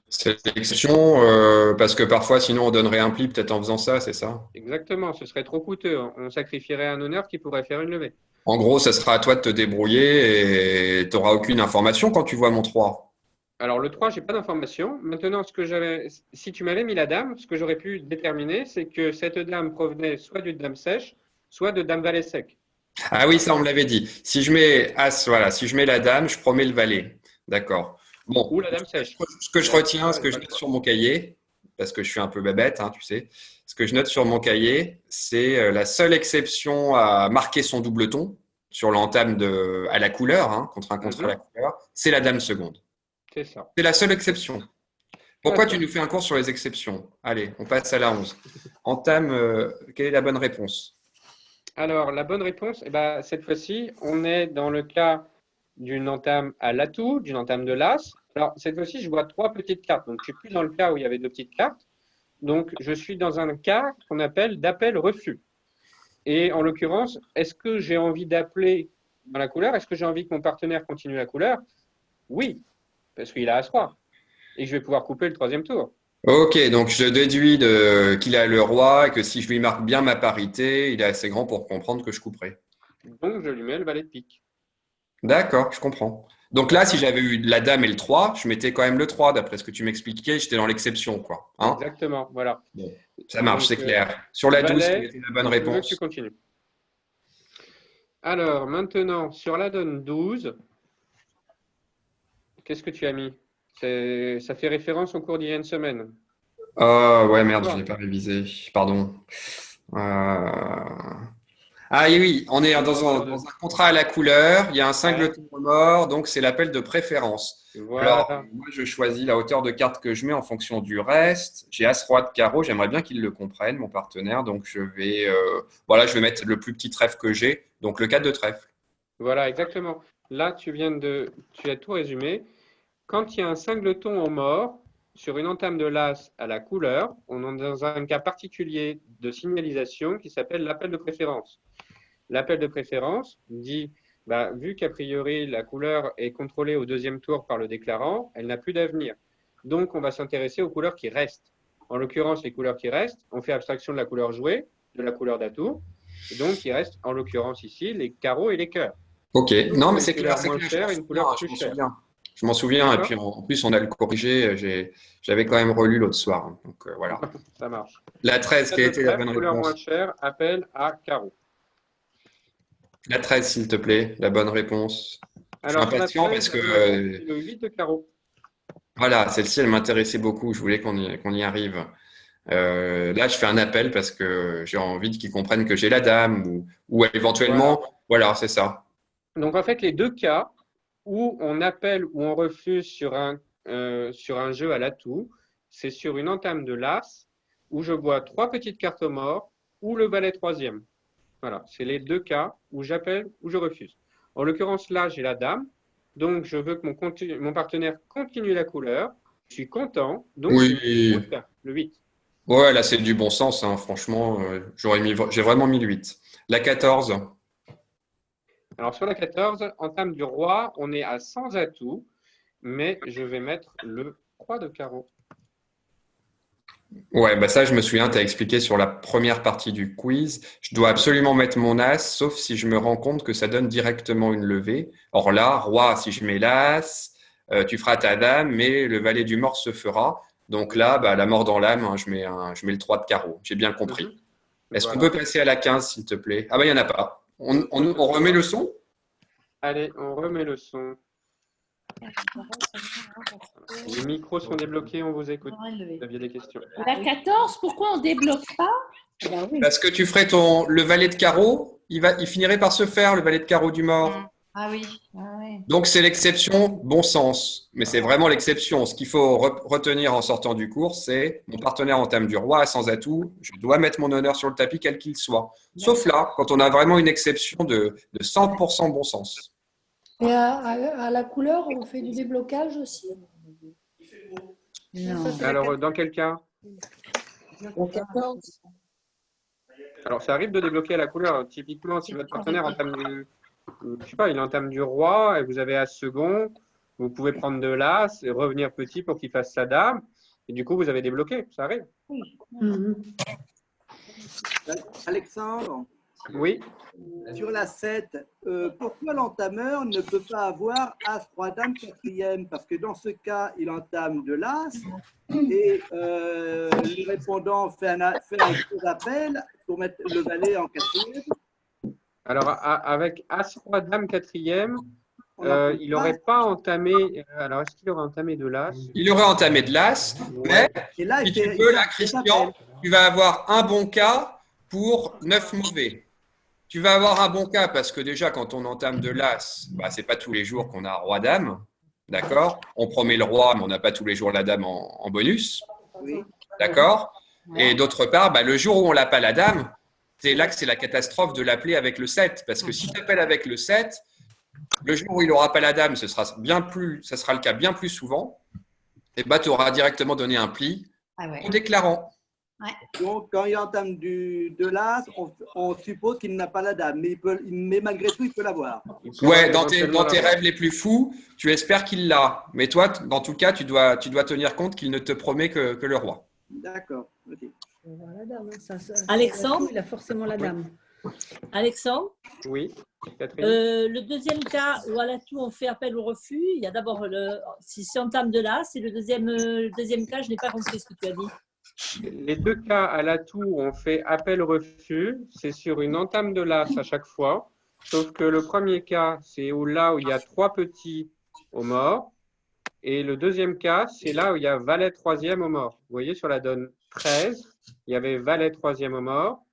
C'est l'exception, parce que parfois, sinon, on donnerait un pli peut-être en faisant ça, c'est ça? Exactement, ce serait trop coûteux. On sacrifierait un honneur qui pourrait faire une levée. En gros, ça sera à toi de te débrouiller et tu n'auras aucune information quand tu vois mon 3. Alors, le 3, j'ai pas d'information. Maintenant, si tu m'avais mis la dame, ce que j'aurais pu déterminer, c'est que cette dame provenait soit d'une dame sèche, soit de dame valet sec. Ah oui, ça, on me l'avait dit. Si je mets As, voilà, si je mets la dame, je promets le valet. D'accord. Bon, Ou la dame sèche. ce que je retiens, ce que je note sur mon cahier, parce que je suis un peu bébête, hein, tu sais, ce que je note sur mon cahier, c'est la seule exception à marquer son doubleton sur l'entame à la couleur, hein, contre un contre à la couleur, c'est la dame seconde. C'est ça. C'est la seule exception. Pourquoi tu nous fais un cours sur les exceptions? Allez, on passe à la 11. Entame, quelle est la bonne réponse? Alors, la bonne réponse, cette fois-ci, on est dans le cas d'une entame à l'atout, d'une entame de l'as. Alors, cette fois-ci, je vois 3 petites cartes. Donc, je ne suis plus dans le cas où il y avait 2 petites cartes. Donc, je suis dans un cas qu'on appelle d'appel-refus. Et en l'occurrence, est-ce que j'ai envie d'appeler dans la couleur? Est-ce que j'ai envie que mon partenaire continue la couleur? Oui, parce qu'il a As-Roi. Et je vais pouvoir couper le 3e tour. Ok, donc je déduis qu'il a le roi et que si je lui marque bien ma parité, il est assez grand pour comprendre que je couperai. Donc, je lui mets le valet de pique. D'accord, je comprends. Donc là, si j'avais eu la dame et le 3, je mettais quand même le 3, d'après ce que tu m'expliquais, j'étais dans l'exception, quoi. Hein? Exactement, voilà. Bon, ça marche, Donc, c'est clair. Sur la 12, valet, quelle était la bonne je veux que réponse? tu continues. Alors, maintenant, sur la donne 12, qu'est-ce que tu as mis? Ça fait référence au cours d'il y a une semaine. Ah ouais, merde, je n'ai pas révisé. Pardon. Ah oui, oui, on est dans un contrat à la couleur, il y a un singleton mort, donc c'est l'appel de préférence. Voilà. Alors, moi, je choisis la hauteur de carte que je mets en fonction du reste. J'ai As-Roi de carreau, j'aimerais bien qu'il le comprenne, mon partenaire, donc je vais mettre le plus petit trèfle que j'ai, donc le 4 de trèfle. Voilà, exactement. Là, tu as tout résumé. Quand il y a un singleton au mort, sur une entame de l'as à la couleur, on est dans un cas particulier de signalisation qui s'appelle l'appel de préférence. L'appel de préférence dit, vu qu'a priori la couleur est contrôlée au 2e tour par le déclarant, elle n'a plus d'avenir. Donc, on va s'intéresser aux couleurs qui restent. En l'occurrence, les couleurs qui restent, on fait abstraction de la couleur jouée, de la couleur d'atout. Donc, il reste, en l'occurrence ici, les carreaux et les cœurs. Ok, non, mais c'est clair, une couleur moins chère et une couleur plus chère. Je m'en souviens, et puis en plus, on a le corrigé. J'avais quand même relu l'autre soir. Donc voilà. Ça marche. La 13, quelle était la bonne couleur réponse? moins chère, appel à carreau. La 13, s'il te plaît, la bonne réponse. Alors, je suis impatient parce que. Le 8 de carreau. Voilà, celle-ci, elle m'intéressait beaucoup. Je voulais qu'on y arrive. Là, je fais un appel parce que j'ai envie qu'ils comprennent que j'ai la dame ou éventuellement. Voilà, c'est ça. Donc, en fait, les 2 cas où on appelle ou on refuse sur un jeu à l'atout, c'est sur une entame de l'as où je vois 3 petites cartes au mort ou le valet 3e. Voilà, c'est les 2 cas où j'appelle ou je refuse. En l'occurrence, là, j'ai la dame. Donc, je veux que mon partenaire continue la couleur. Je suis content. Donc, Oui. le 8. Ouais, là, c'est du bon sens, hein, franchement. J'ai vraiment mis le 8. La 14. Alors, sur la 14, entame du roi, on est à sans atout, mais je vais mettre le 3 de carreau. Ouais, bah ça, je me souviens, tu as expliqué sur la première partie du quiz. Je dois absolument mettre mon as, sauf si je me rends compte que ça donne directement une levée. Or là, roi, si je mets l'as, tu feras ta dame, mais le valet du mort se fera. Donc là, bah, la mort dans l'âme, hein, je mets le 3 de carreau. J'ai bien compris. Est-ce qu'on peut passer à la 15, s'il te plaît? Ah bah, il n'y en a pas. On remet le son? Allez, on remet le son. Les micros sont débloqués, on vous écoute. Vous aviez des questions. La 14, pourquoi on ne débloque pas? Parce que tu ferais le valet de carreau, il finirait par se faire, le valet de carreau du mort. Ah oui. Donc, c'est l'exception, bon sens. Mais c'est vraiment l'exception. Ce qu'il faut retenir en sortant du cours, c'est mon partenaire entame du roi sans atout. Je dois mettre mon honneur sur le tapis, quel qu'il soit. Sauf là, quand on a vraiment une exception de 100% bon sens. Et à la couleur, on fait du déblocage aussi? Non. Alors, dans quel cas? La 14. Alors, ça arrive de débloquer à la couleur. Typiquement, si votre partenaire entame il entame du roi et vous avez as second, vous pouvez prendre de l'as et revenir petit pour qu'il fasse sa dame. Et du coup, vous avez débloqué. Ça arrive. Alexandre, Oui. sur la 7, pourquoi l'entameur ne peut pas avoir As, Roi, Dame, 4e? Parce que dans ce cas, il entame de l'As et le répondant fait un appel pour mettre le valet en 4e. Alors, avec As, Roi, Dame, 4e, il n'aurait pas entamé. Alors, est-ce qu'il aurait entamé de l'As? Il aurait entamé de l'As, mais Et là, si tu veux, là, Christian, tu vas avoir un bon cas pour 9 mauvais. Tu vas avoir un bon cas parce que déjà, quand on entame de l'As, bah, ce n'est pas tous les jours qu'on a Roi-Dame. D'accord? On promet le roi, mais on n'a pas tous les jours la dame en bonus. Oui. D'accord? Et d'autre part, bah, le jour où on n'a pas la dame, c'est là que c'est la catastrophe de l'appeler avec le 7. Parce que si tu appelles avec le 7, le jour où il n'aura pas la dame, ça sera le cas bien plus souvent. Et bah, tu auras directement donné un pli en déclarant. Donc, quand il entame de l'As, on suppose qu'il n'a pas la dame, mais malgré tout, il peut l'avoir. Ouais, dans tes rêves les plus fous, tu espères qu'il l'a. Mais toi, dans tout cas, tu dois tenir compte qu'il ne te promet que le roi. D'accord. Ok. Alexandre, il a forcément la dame. Alexandre, Oui. le deuxième cas où à l'atout on fait appel au refus, il y a d'abord si c'est entame de l'as, et le deuxième cas, je n'ai pas compris ce que tu as dit. Les deux cas à l'atout où on fait appel-refus, c'est sur une entame de l'as à chaque fois. Sauf que le premier cas, c'est là où il y a 3 petits au mort. Et le deuxième cas, c'est là où il y a valet 3e au mort. Vous voyez, sur la donne 13, il y avait valet 3e au mort.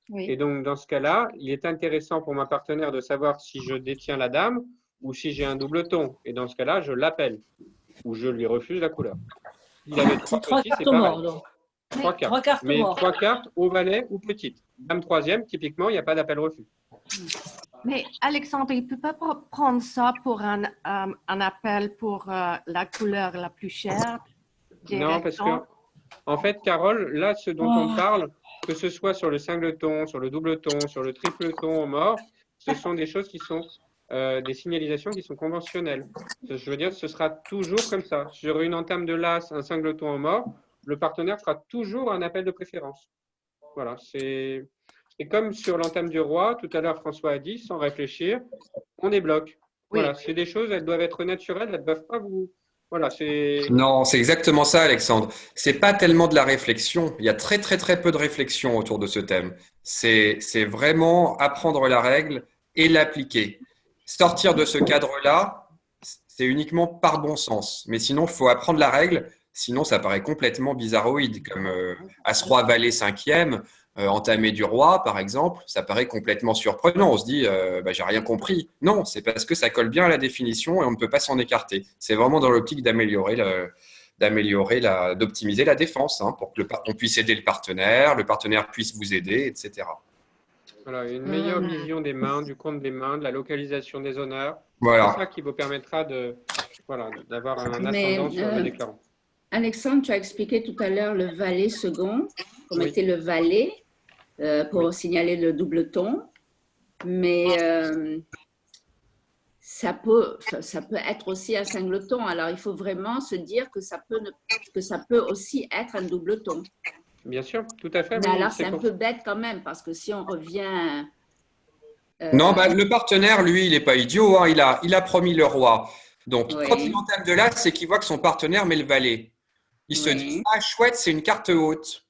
Oui. Et donc, dans ce cas-là, il est intéressant pour ma partenaire de savoir si je détiens la dame ou si j'ai un double ton. Et dans ce cas-là, je l'appelle ou je lui refuse la couleur. Il avait 3 3 petits, c'est cartes au pas mort, mal. donc. 3 cartes. 3 cartes au Mais mort. 3 cartes au valet ou petite. Dame 3e, typiquement, il n'y a pas d'appel-refus. Mais Alexandre, il ne peut pas prendre ça pour un appel pour la couleur la plus chère? Non, parce que, en fait, Carole, là, ce dont on parle, que ce soit sur le singleton, sur le double ton, sur le triple ton au mort, ce sont des choses qui sont des signalisations qui sont conventionnelles. Je veux dire, ce sera toujours comme ça. Sur une entame de l'as, un singleton au mort, le partenaire fera toujours un appel de préférence. Voilà, c'est comme sur l'entame du roi, tout à l'heure François a dit, sans réfléchir, on débloque. Voilà, c'est des choses, elles doivent être naturelles, elles ne doivent pas vous... Voilà, non, c'est exactement ça, Alexandre. C'est pas tellement de la réflexion. Il y a très, très, très peu de réflexion autour de ce thème. C'est vraiment apprendre la règle et l'appliquer. Sortir de ce cadre-là, c'est uniquement par bon sens. Mais sinon, il faut apprendre la règle. Sinon, ça paraît complètement bizarroïde, comme As-Roi Valet 5e, entamé du roi, par exemple. Ça paraît complètement surprenant. On se dit, j'ai rien compris. Non, c'est parce que ça colle bien à la définition et on ne peut pas s'en écarter. C'est vraiment dans l'optique d'optimiser la défense, hein, pour que on puisse aider le partenaire puisse vous aider, etc. Voilà, une meilleure vision des mains, du compte des mains, de la localisation des honneurs. Voilà. C'est ça qui vous permettra d'avoir un Mais, ascendant sur le déclarant. Alexandre, tu as expliqué tout à l'heure le valet second. On Oui. mettait le valet pour signaler le double ton. Mais ça peut être aussi un singleton. Alors, il faut vraiment se dire que ça peut aussi être un double ton. Bien sûr, tout à fait. Mais oui, alors, c'est un peu bête quand même, parce que si on revient… Non, le partenaire, lui, il n'est pas idiot, hein, il a promis le roi. Donc, Oui. quand il entame de l'as, c'est qu'il voit que son partenaire met le valet. Il se dit, ah chouette, c'est une carte haute.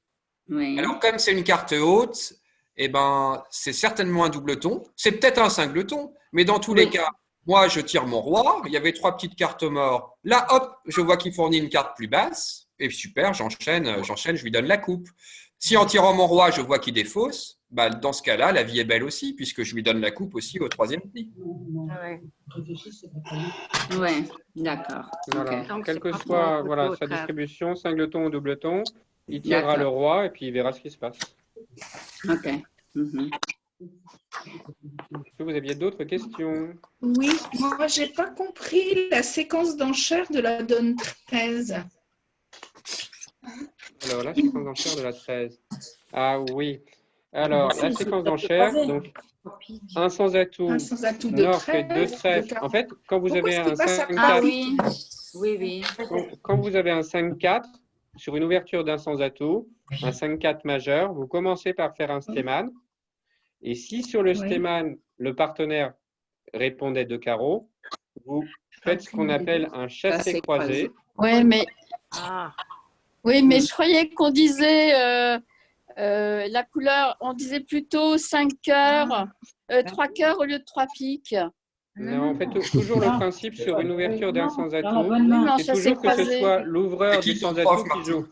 Oui. Alors, comme c'est une carte haute, eh ben, c'est certainement un doubleton. C'est peut-être un singleton, mais dans tous les cas, moi, je tire mon roi. Il y avait 3 petites cartes morts. Là, hop, je vois qu'il fournit une carte plus basse. Et super, j'enchaîne, je lui donne la coupe. Si en tirant mon roi, je vois qu'il défausse, bah, dans ce cas-là, la vie est belle aussi, puisque je lui donne la coupe aussi au 3e pli. Oui, d'accord. Voilà. Okay. Quelle que soit sa distribution, singleton ou doubleton, il tirera le roi et puis il verra ce qui se passe. Ok. Est-ce que vous aviez d'autres questions? Oui, moi, je n'ai pas compris la séquence d'enchères de la donne 13. Alors, la séquence d'enchères de la 13. Ah oui. Alors, la séquence d'enchères, donc, un sans atout, de nord fait 2 trèfles. En fait, quand vous avez un 5-4, ah, oui. Quand vous avez un 5-4, sur une ouverture d'un sans atout, un 5-4 majeur, vous commencez par faire un stéman. Et si sur le stéman, le partenaire répondait 2 carreaux, vous faites ce qu'on appelle un chassé croisé. Oui, mais je croyais qu'on disait la couleur, on disait plutôt 5 cœurs, 3 cœurs au lieu de 3 piques. Non, en fait, toujours le principe sur une ouverture d'un sans atout, c'est toujours que ce soit l'ouvreur du sans atout qui joue.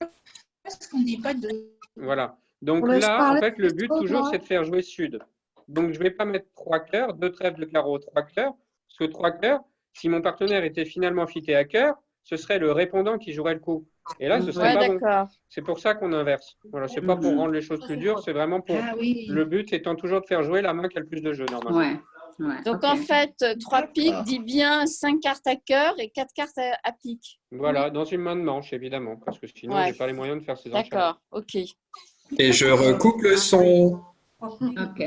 Est-ce qu'on dit pas de… Voilà. Donc là, en fait, le but toujours, c'est de faire jouer sud. Donc, je ne vais pas mettre 3 cœurs, 2 trèfles de carreau, 3 cœurs, parce que 3 cœurs, si mon partenaire était finalement fité à cœur, ce serait le répondant qui jouerait le coup. Et là, ce serait pas bon. C'est pour ça qu'on inverse. Voilà, c'est pas pour rendre les choses plus dures, c'est vraiment pour… Le but étant toujours de faire jouer la main qui a le plus de jeux, normalement. Donc, en fait, 3 piques dit bien 5 cartes à cœur et 4 cartes à pique. Voilà, dans une main de manche, évidemment, parce que sinon, je n'ai pas les moyens de faire ces enchères. D'accord, ok. Et je recoupe le son. Ok.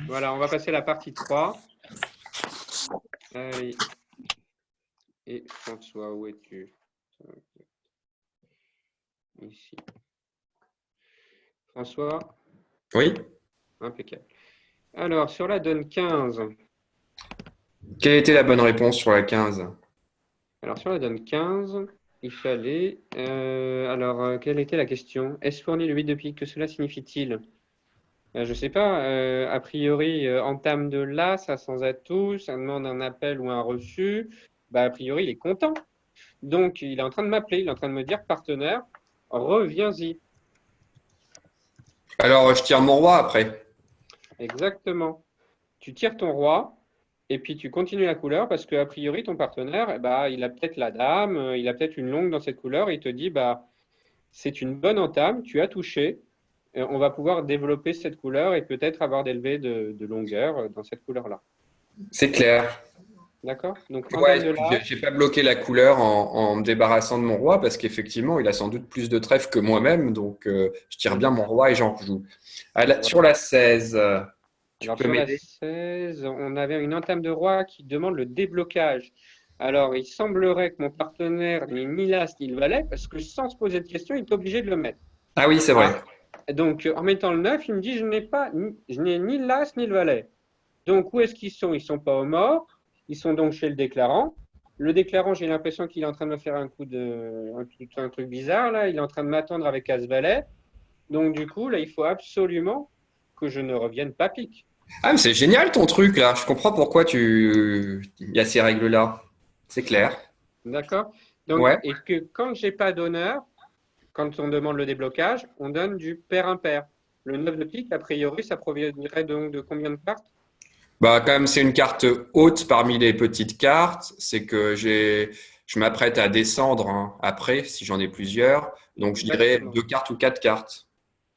Voilà, on va passer à la partie 3. Allez. Et François, où es-tu? Ici. François? Oui. Impeccable. Alors, sur la donne 15. Quelle était la bonne réponse sur la 15? Alors, sur la donne 15, il fallait… quelle était la question? Est-ce fourni le 8 de pique? Que cela signifie-t-il? Je ne sais pas. A priori, entame de l'as, ça sans atout, ça demande un appel ou un reçu. A priori, il est content. Donc, il est en train de m'appeler, il est en train de me dire, partenaire, reviens-y. Alors, je tire mon roi après. Exactement. Tu tires ton roi et puis tu continues la couleur parce qu'a priori, ton partenaire, il a peut-être la dame, il a peut-être une longue dans cette couleur et il te dit, c'est une bonne entame, tu as touché, on va pouvoir développer cette couleur et peut-être avoir des levées de longueur dans cette couleur-là. C'est clair. D'accord. Donc, j'ai pas bloqué la couleur en me débarrassant de mon roi parce qu'effectivement, il a sans doute plus de trèfles que moi-même. Donc, je tire bien mon roi et j'en joue. Sur la 16, sur la 16, on avait une entame de roi qui demande le déblocage. Alors, il semblerait que mon partenaire n'ait ni l'as ni le valet parce que sans se poser de questions, il est obligé de le mettre. Ah oui, c'est vrai. Donc, en mettant le 9, il me dit, je n'ai ni l'as ni le valet. Donc, où est-ce qu'ils sont? Ils ne sont pas au mort. Ils sont donc chez le déclarant. Le déclarant, j'ai l'impression qu'il est en train de me faire un truc bizarre. Là. Il est en train de m'attendre avec As-Valet. Donc, du coup, là, il faut absolument que je ne revienne pas pique. Ah, mais c'est génial ton truc, là. Je comprends pourquoi il y a ces règles-là. C'est clair. D'accord. Donc, et que quand je n'ai pas d'honneur, quand on demande le déblocage, on donne du pair-impair. Le 9 de pique, a priori, ça proviendrait donc de combien de cartes? Quand même, c'est une carte haute parmi les petites cartes. C'est que je m'apprête à descendre après, si j'en ai plusieurs. Donc, je dirais 2 cartes ou 4 cartes.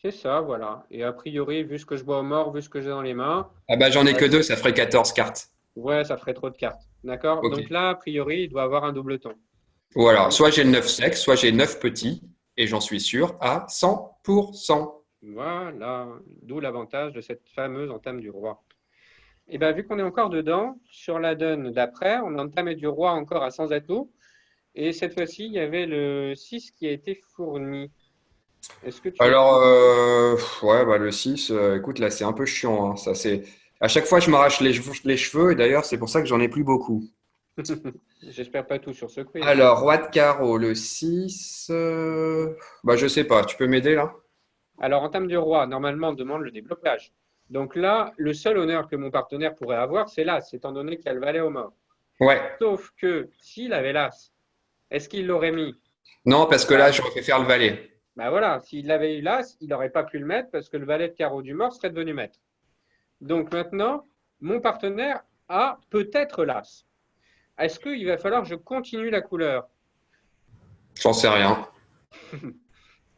C'est ça, voilà. Et a priori, vu ce que je vois au mort, vu ce que j'ai dans les mains, Ah bah j'en ai que 2, ça ferait 14 cartes. ouais, ça ferait trop de cartes. D'accord? Ok. Donc là, a priori, il doit avoir un doubleton. Voilà, soit j'ai 9 secs, soit j'ai 9 petits, et j'en suis sûr à 100%. Voilà, d'où l'avantage de cette fameuse entame du roi. Et bien, vu qu'on est encore dedans, sur la donne d'après, on a entamé du roi encore à sans atout. Et cette fois-ci, il y avait le 6 qui a été fourni. Est-ce que tu Alors, ouais, bah, le 6, écoute, là, c'est un peu chiant, hein. Ça, c'est... À chaque fois, je m'arrache les cheveux, et d'ailleurs, c'est pour ça que j'en ai plus beaucoup. J'espère pas tout sur ce quiz. Alors, roi de carreau, le 6, bah, je sais pas, tu peux m'aider là? Alors, entame du roi, normalement, on demande le déblocage. Donc là, le seul honneur que mon partenaire pourrait avoir, c'est l'as, étant donné qu'il y a le valet au mort. Ouais. Sauf que s'il avait l'as, est-ce qu'il l'aurait mis? Non, parce que là, j'aurais fait faire le valet. Ben voilà, s'il avait eu l'as, il n'aurait pas pu le mettre parce que le valet de carreau du mort serait devenu maître. Donc maintenant, mon partenaire a peut-être l'as. Est-ce qu'il va falloir que je continue la couleur? J'en sais rien.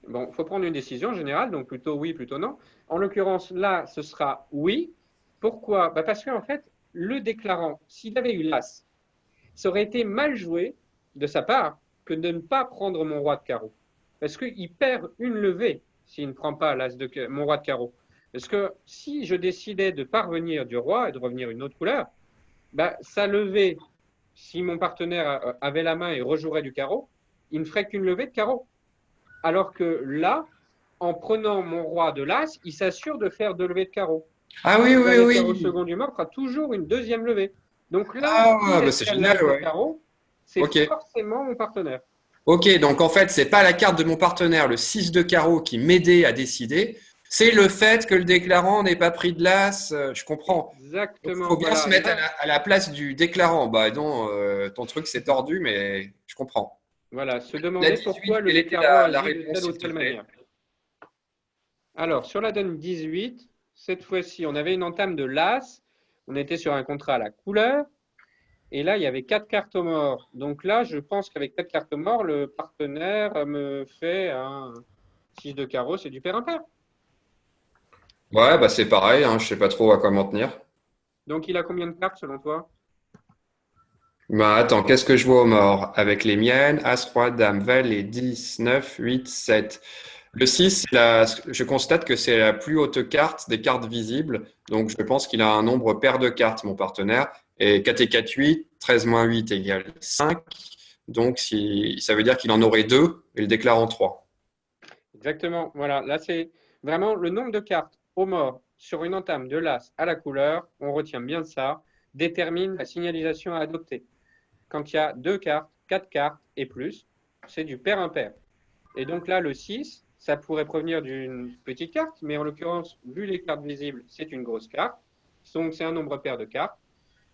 Bon, il faut prendre une décision générale, donc plutôt oui, plutôt non. En l'occurrence, là, ce sera oui. Pourquoi? Ben parce qu'en fait, le déclarant, s'il avait eu l'as, ça aurait été mal joué de sa part que de ne pas prendre mon roi de carreau. Parce qu'il perd une levée s'il ne prend pas l'as de mon roi de carreau. Parce que si je décidais de parvenir du roi et de revenir une autre couleur, ben, sa levée, si mon partenaire avait la main et rejouerait du carreau, il ne ferait qu'une levée de carreau. Alors que là, en prenant mon roi de l'as, il s'assure de faire deux levées de carreau. Ah oui, oui, Le oui. carreau second du mort fera toujours une deuxième levée. Donc là, Ah, bah, c'est génial, ouais. Carreau, c'est Ok. forcément mon partenaire. Ok, donc en fait, c'est pas la carte de mon partenaire, le 6 de carreau, qui m'aidait à décider. C'est le fait que le déclarant n'ait pas pris de l'as. Je comprends. Exactement. Il faut bien voilà. se mettre à la place du déclarant. Bah non, ton truc c'est tordu, mais je comprends. Voilà, se demander 18, pourquoi le quelle était déclarant la agit de réponse, telle ou s'il te telle plaît? manière. Alors, sur la donne 18, cette fois-ci, on avait une entame de l'as. On était sur un contrat à la couleur. Et là, il y avait 4 cartes au mort. Donc là, je pense qu'avec 4 cartes au mort, le partenaire me fait un 6 de carreau, c'est du pair impair. Ouais, bah c'est pareil, hein, je sais pas trop à quoi m'en tenir. Donc il a combien de cartes selon toi? Bah attends, qu'est-ce que je vois au mort? Avec les miennes, As, Roi, Dame, Valet, 10, 9, 8, 7. Le 6, je constate que c'est la plus haute carte des cartes visibles. Donc je pense qu'il a un nombre pair de cartes, mon partenaire. Et 4 et 4, 8, 13 moins 8 égale 5. Donc ça veut dire qu'il en aurait 2 et le déclare en 3. Exactement. Voilà, là c'est vraiment le nombre de cartes au mort sur une entame de l'as à la couleur. On retient bien ça. Détermine la signalisation à adopter. Quand il y a 2 cartes, 4 cartes et plus, c'est du pair impair. Et donc là, le 6, ça pourrait provenir d'une petite carte, mais en l'occurrence, vu les cartes visibles, c'est une grosse carte. Donc c'est un nombre pair de cartes.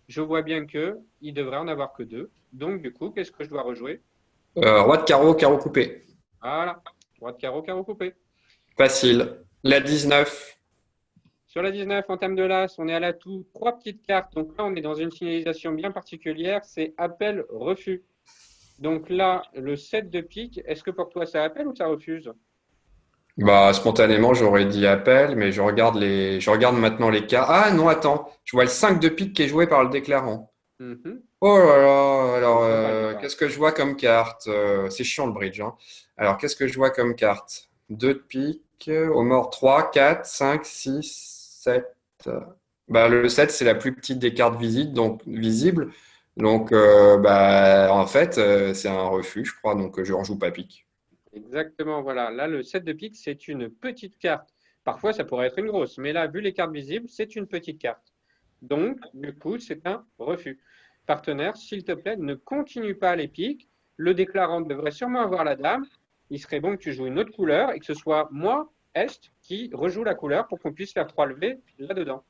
Je vois bien qu'il devrait en avoir que 2. Donc du coup, qu'est-ce que je dois rejouer? Roi de carreau, carreau coupé. Voilà, roi de carreau, carreau coupé. Facile. La 19. Sur la 19, en termes de l'as, on est à l'atout, 3 petites cartes. Donc là, on est dans une signalisation bien particulière, c'est appel, refus. Donc là, le 7 de pique, est-ce que pour toi, ça appelle ou ça refuse? Bah, spontanément, j'aurais dit appel, mais je regarde maintenant les cas. Ah non, attends, je vois le 5 de pique qui est joué par le déclarant. Oh là là, alors qu'est-ce que je vois comme carte? C'est chiant le bridge, hein. Alors, qu'est-ce que je vois comme carte? 2 de pique, au mort 3, 4, 5, 6, 7. Bah, le 7, c'est la plus petite des cartes visibles. Donc bah, en fait, c'est un refus, je crois, donc je ne rejoue pas pique. Exactement, voilà. Là, le 7 de pique, c'est une petite carte. Parfois, ça pourrait être une grosse, mais là, vu les cartes visibles, c'est une petite carte. Donc, du coup, c'est un refus. Partenaire, s'il te plaît, ne continue pas les piques. Le déclarant devrait sûrement avoir la dame. Il serait bon que tu joues une autre couleur et que ce soit moi, Est, qui rejoue la couleur pour qu'on puisse faire 3 levées là-dedans.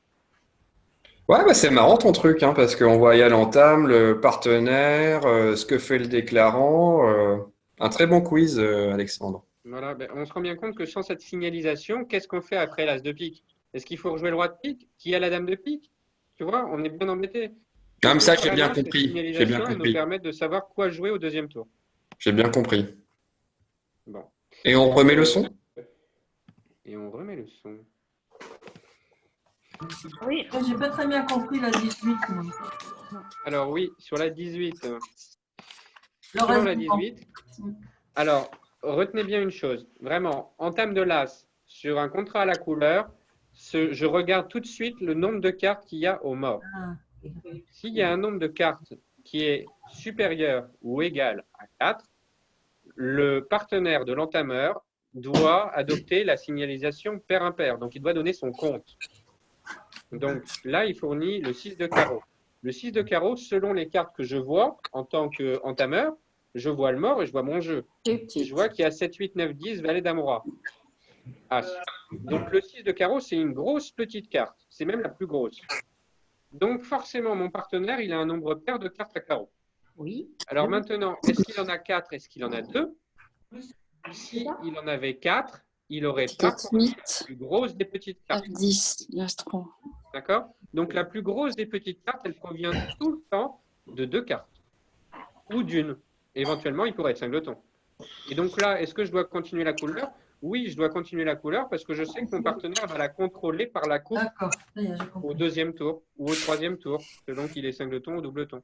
Ouais, bah c'est marrant ton truc, hein, parce qu'on voit y a l'entame, le partenaire, ce que fait le déclarant. Un très bon quiz, Alexandre. Voilà, ben, on se rend bien compte que sans cette signalisation, qu'est-ce qu'on fait après l'as de pique? Est-ce qu'il faut rejouer le roi de pique? Qui a la dame de pique? Tu vois, on est bien embêté. Comme ça, j'ai bien Vraiment, cette compris. J'ai bien signalisation, elle nous compris. permet de savoir quoi jouer au deuxième tour. J'ai bien compris. Bon. Et on remet le son? Et on remet le son. Oui, j'ai pas très bien compris la 18. moi. Alors oui, sur la 18. Le Selon reste la du temps. 18. Alors, retenez bien une chose. Vraiment, en termes de l'as, sur un contrat à la couleur, je regarde tout de suite le nombre de cartes qu'il y a au mort. Ah, S'il y a un nombre de cartes qui est supérieur ou égal à 4, le partenaire de l'entameur doit adopter la signalisation pair-impair. Donc, il doit donner son compte. Donc, là, il fournit le 6 de carreau. Le 6 de carreau, selon les cartes que je vois en tant qu'entameur, je vois le mort et je vois mon jeu. Je vois qu'il y a 7, 8, 9, 10, valet d'amoura. As. Donc, le 6 de carreau, c'est une grosse petite carte. C'est même la plus grosse. Donc, forcément, mon partenaire, il a un nombre pair de cartes à carreau. Oui. Alors maintenant, est-ce qu'il en a 4? Est-ce qu'il en a 2? S'il en avait 4, il aurait pas la plus grosse des petites cartes. 10, l'astro. D'accord? Donc, la plus grosse des petites cartes, elle provient tout le temps de 2 cartes. Ou d'une. Éventuellement, il pourrait être singleton. Et donc là, est-ce que je dois continuer la couleur? Oui, je dois continuer la couleur parce que je sais que mon partenaire va la contrôler par la coupe au deuxième tour ou au troisième tour, selon qu'il est singleton ou doubleton.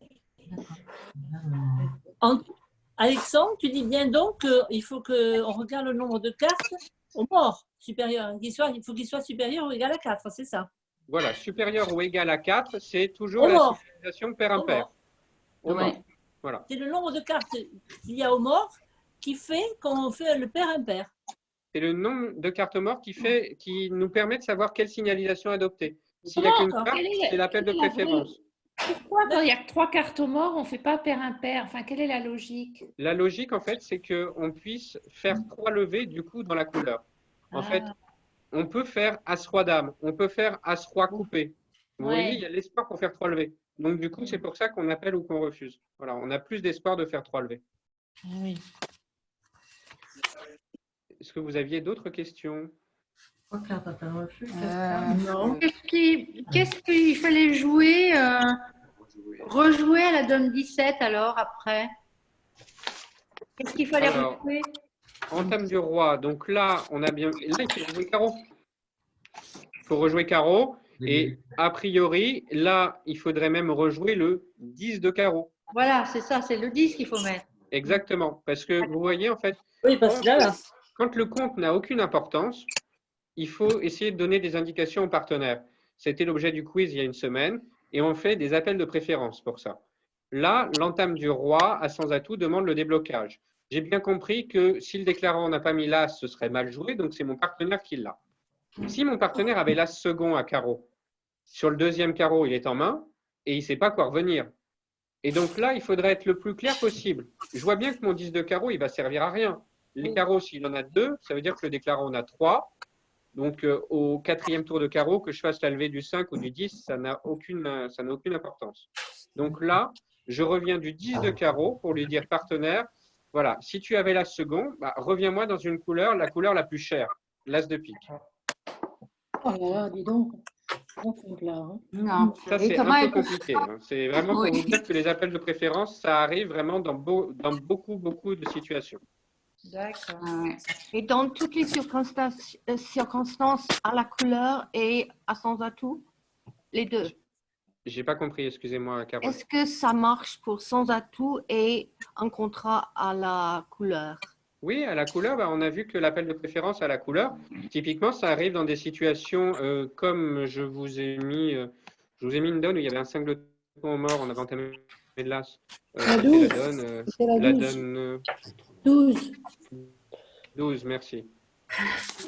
Alexandre, tu dis bien donc qu'il faut qu'on regarde le nombre de cartes au mort supérieur. Il faut qu'il soit supérieur ou égal à 4, c'est ça? Voilà, supérieur ou égal à 4, c'est toujours Au la mort. signalisation pair-impair. Au mort. Voilà. C'est le nombre de cartes qu'il y a au mort qui fait qu'on fait le pair-impair. C'est le nombre de cartes mortes qui nous permet de savoir quelle signalisation adopter. S'il n'y a qu'une carte, c'est l'appel de préférence. Pourquoi quand il n'y a que 3 cartes au mort, on ne fait pas pair-impair? Enfin, quelle est la logique? La logique, en fait, c'est qu'on puisse faire 3 levées, du coup, dans la couleur. En fait, on peut faire As-Roi-Dame, on peut faire As-Roi coupé. Vous voyez, il y a l'espoir pour faire 3 levées. Donc, du coup, c'est pour ça qu'on appelle ou qu'on refuse. Voilà, on a plus d'espoir de faire 3 levées. Oui. Est-ce que vous aviez d'autres questions? Non. Qu'est-ce qu'il fallait jouer rejouer à la donne 17 alors après? Qu'est-ce qu'il fallait rejouer? Entame du roi. Donc là, on a bien. Là, il faut rejouer carreau. Il faut rejouer carreau. Et a priori, là, il faudrait même rejouer le 10 de carreau. Voilà, c'est ça, c'est le 10 qu'il faut mettre. Exactement. Parce que vous voyez, en fait, oui, parce que là, quand le compte n'a aucune importance, il faut essayer de donner des indications aux partenaires. C'était l'objet du quiz il y a une semaine et on fait des appels de préférence pour ça. Là, l'entame du roi à sans atout demande le déblocage. J'ai bien compris que si le déclarant n'a pas mis l'as, ce serait mal joué, donc c'est mon partenaire qui l'a. Si mon partenaire avait l'as second à carreau, sur le deuxième carreau, il est en main et il ne sait pas quoi revenir. Et donc là, il faudrait être le plus clair possible. Je vois bien que mon 10 de carreau, il va servir à rien. Les carreaux, s'il en a 2, ça veut dire que le déclarant en a 3. Donc, au 4e tour de carreau, que je fasse la levée du 5 ou du 10, ça n'a aucune importance. Donc là, je reviens du 10 de carreau pour lui dire, partenaire, voilà, si tu avais l'as second, bah, reviens-moi dans une couleur, la couleur la plus chère, l'as de pique. Oh là là, dis donc. Non. Ça, c'est un peu compliqué. Hein. C'est vraiment pour vous dire que les appels de préférence, ça arrive vraiment dans beaucoup de situations. D'accord. Et dans toutes les circonstances à la couleur et à sans atout, les deux. J'ai pas compris, excusez-moi, Carole. Est-ce que ça marche pour sans atout et un contrat à la couleur? Oui, à la couleur, bah, on a vu que l'appel de préférence à la couleur, typiquement, ça arrive dans des situations comme je vous ai mis une donne où il y avait un singleton au mort, on avait entamé de l'as. La 12. La 12. 12. 12, merci.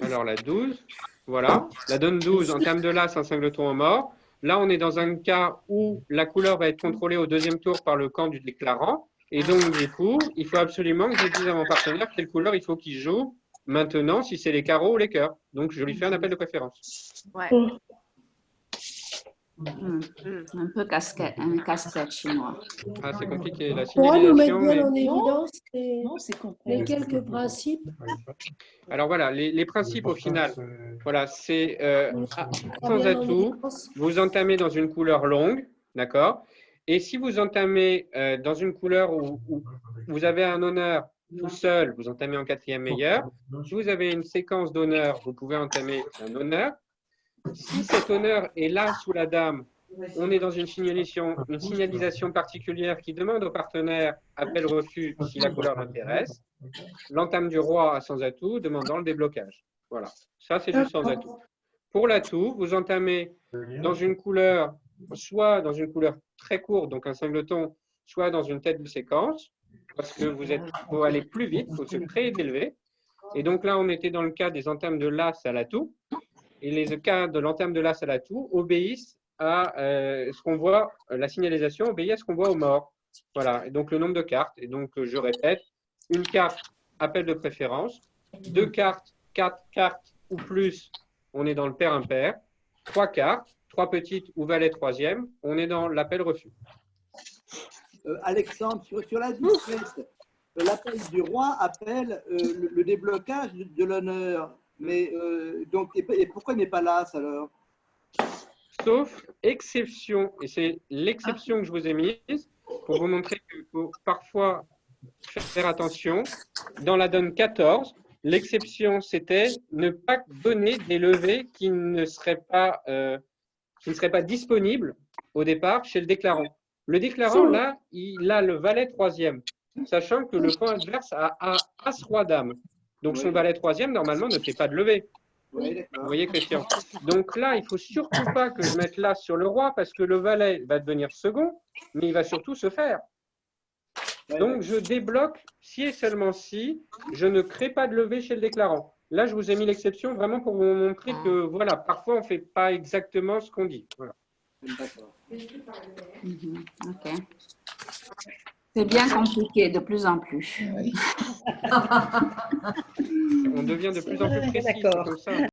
Alors, la 12, voilà. La donne 12, entame de l'as, un singleton au mort. Là, on est dans un cas où la couleur va être contrôlée au deuxième tour par le camp du déclarant. Et donc, du coup, il faut absolument que je dise à mon partenaire quelle couleur il faut qu'il joue maintenant, si c'est les carreaux ou les cœurs. Donc, je lui fais un appel de préférence. Ouais. Un peu casse-tête chez moi. Ah, c'est compliqué. La Pourra nous mettre signalisation, bien mais... en évidence les c'est quelques principes. Alors voilà, les principes au final, voilà, c'est sans atout, vous entamez dans une couleur longue, d'accord? Et si vous entamez dans une couleur où vous avez un honneur tout seul, vous entamez en quatrième meilleur. Si vous avez une séquence d'honneur, vous pouvez entamer un honneur. Si cet honneur est là sous la dame, on est dans une signalisation particulière qui demande au partenaire appel-refus si la couleur l'intéresse. L'entame du roi à sans atout demandant le déblocage. Voilà, ça c'est du sans atout. Pour l'atout, vous entamez dans une couleur, soit dans une couleur très courte, donc un singleton, soit dans une tête de séquence, parce que faut aller plus vite, il faut se créer d'élever. Et donc là, on était dans le cas des entames de l'as à l'atout. Et les cas de l'entame de l'as à l'atout obéissent à ce qu'on voit, la signalisation obéit à ce qu'on voit au mort. Voilà, et donc le nombre de cartes. Et donc, je répète, une carte, appel de préférence. 2 cartes, 4 cartes ou plus, on est dans le pair-impair. 3 cartes, 3 petites ou valet troisième, on est dans l'appel-refus. Alexandre, sur la 17, l'appel du roi appelle le déblocage de l'honneur. Mais donc, et pourquoi il n'est pas l'as alors? Sauf exception, et c'est l'exception que je vous ai mise pour vous montrer qu'il faut parfois faire attention. Dans la donne 14, l'exception, c'était ne pas donner des levées qui ne seraient pas disponibles au départ chez le déclarant. Le déclarant, là, il a le valet troisième, sachant que le camp adverse a As-Roi-Dame. Donc, son valet troisième, normalement, ne fait pas de levée. Oui, vous voyez, Christian? Donc là, il ne faut surtout pas que je mette l'as sur le roi parce que le valet va devenir second, mais il va surtout se faire. Donc, je débloque si et seulement si je ne crée pas de levée chez le déclarant. Là, je vous ai mis l'exception vraiment pour vous montrer que, voilà, parfois, on ne fait pas exactement ce qu'on dit. Voilà. Ok. C'est bien compliqué de plus en plus. On devient de plus en plus précis. Comme ça.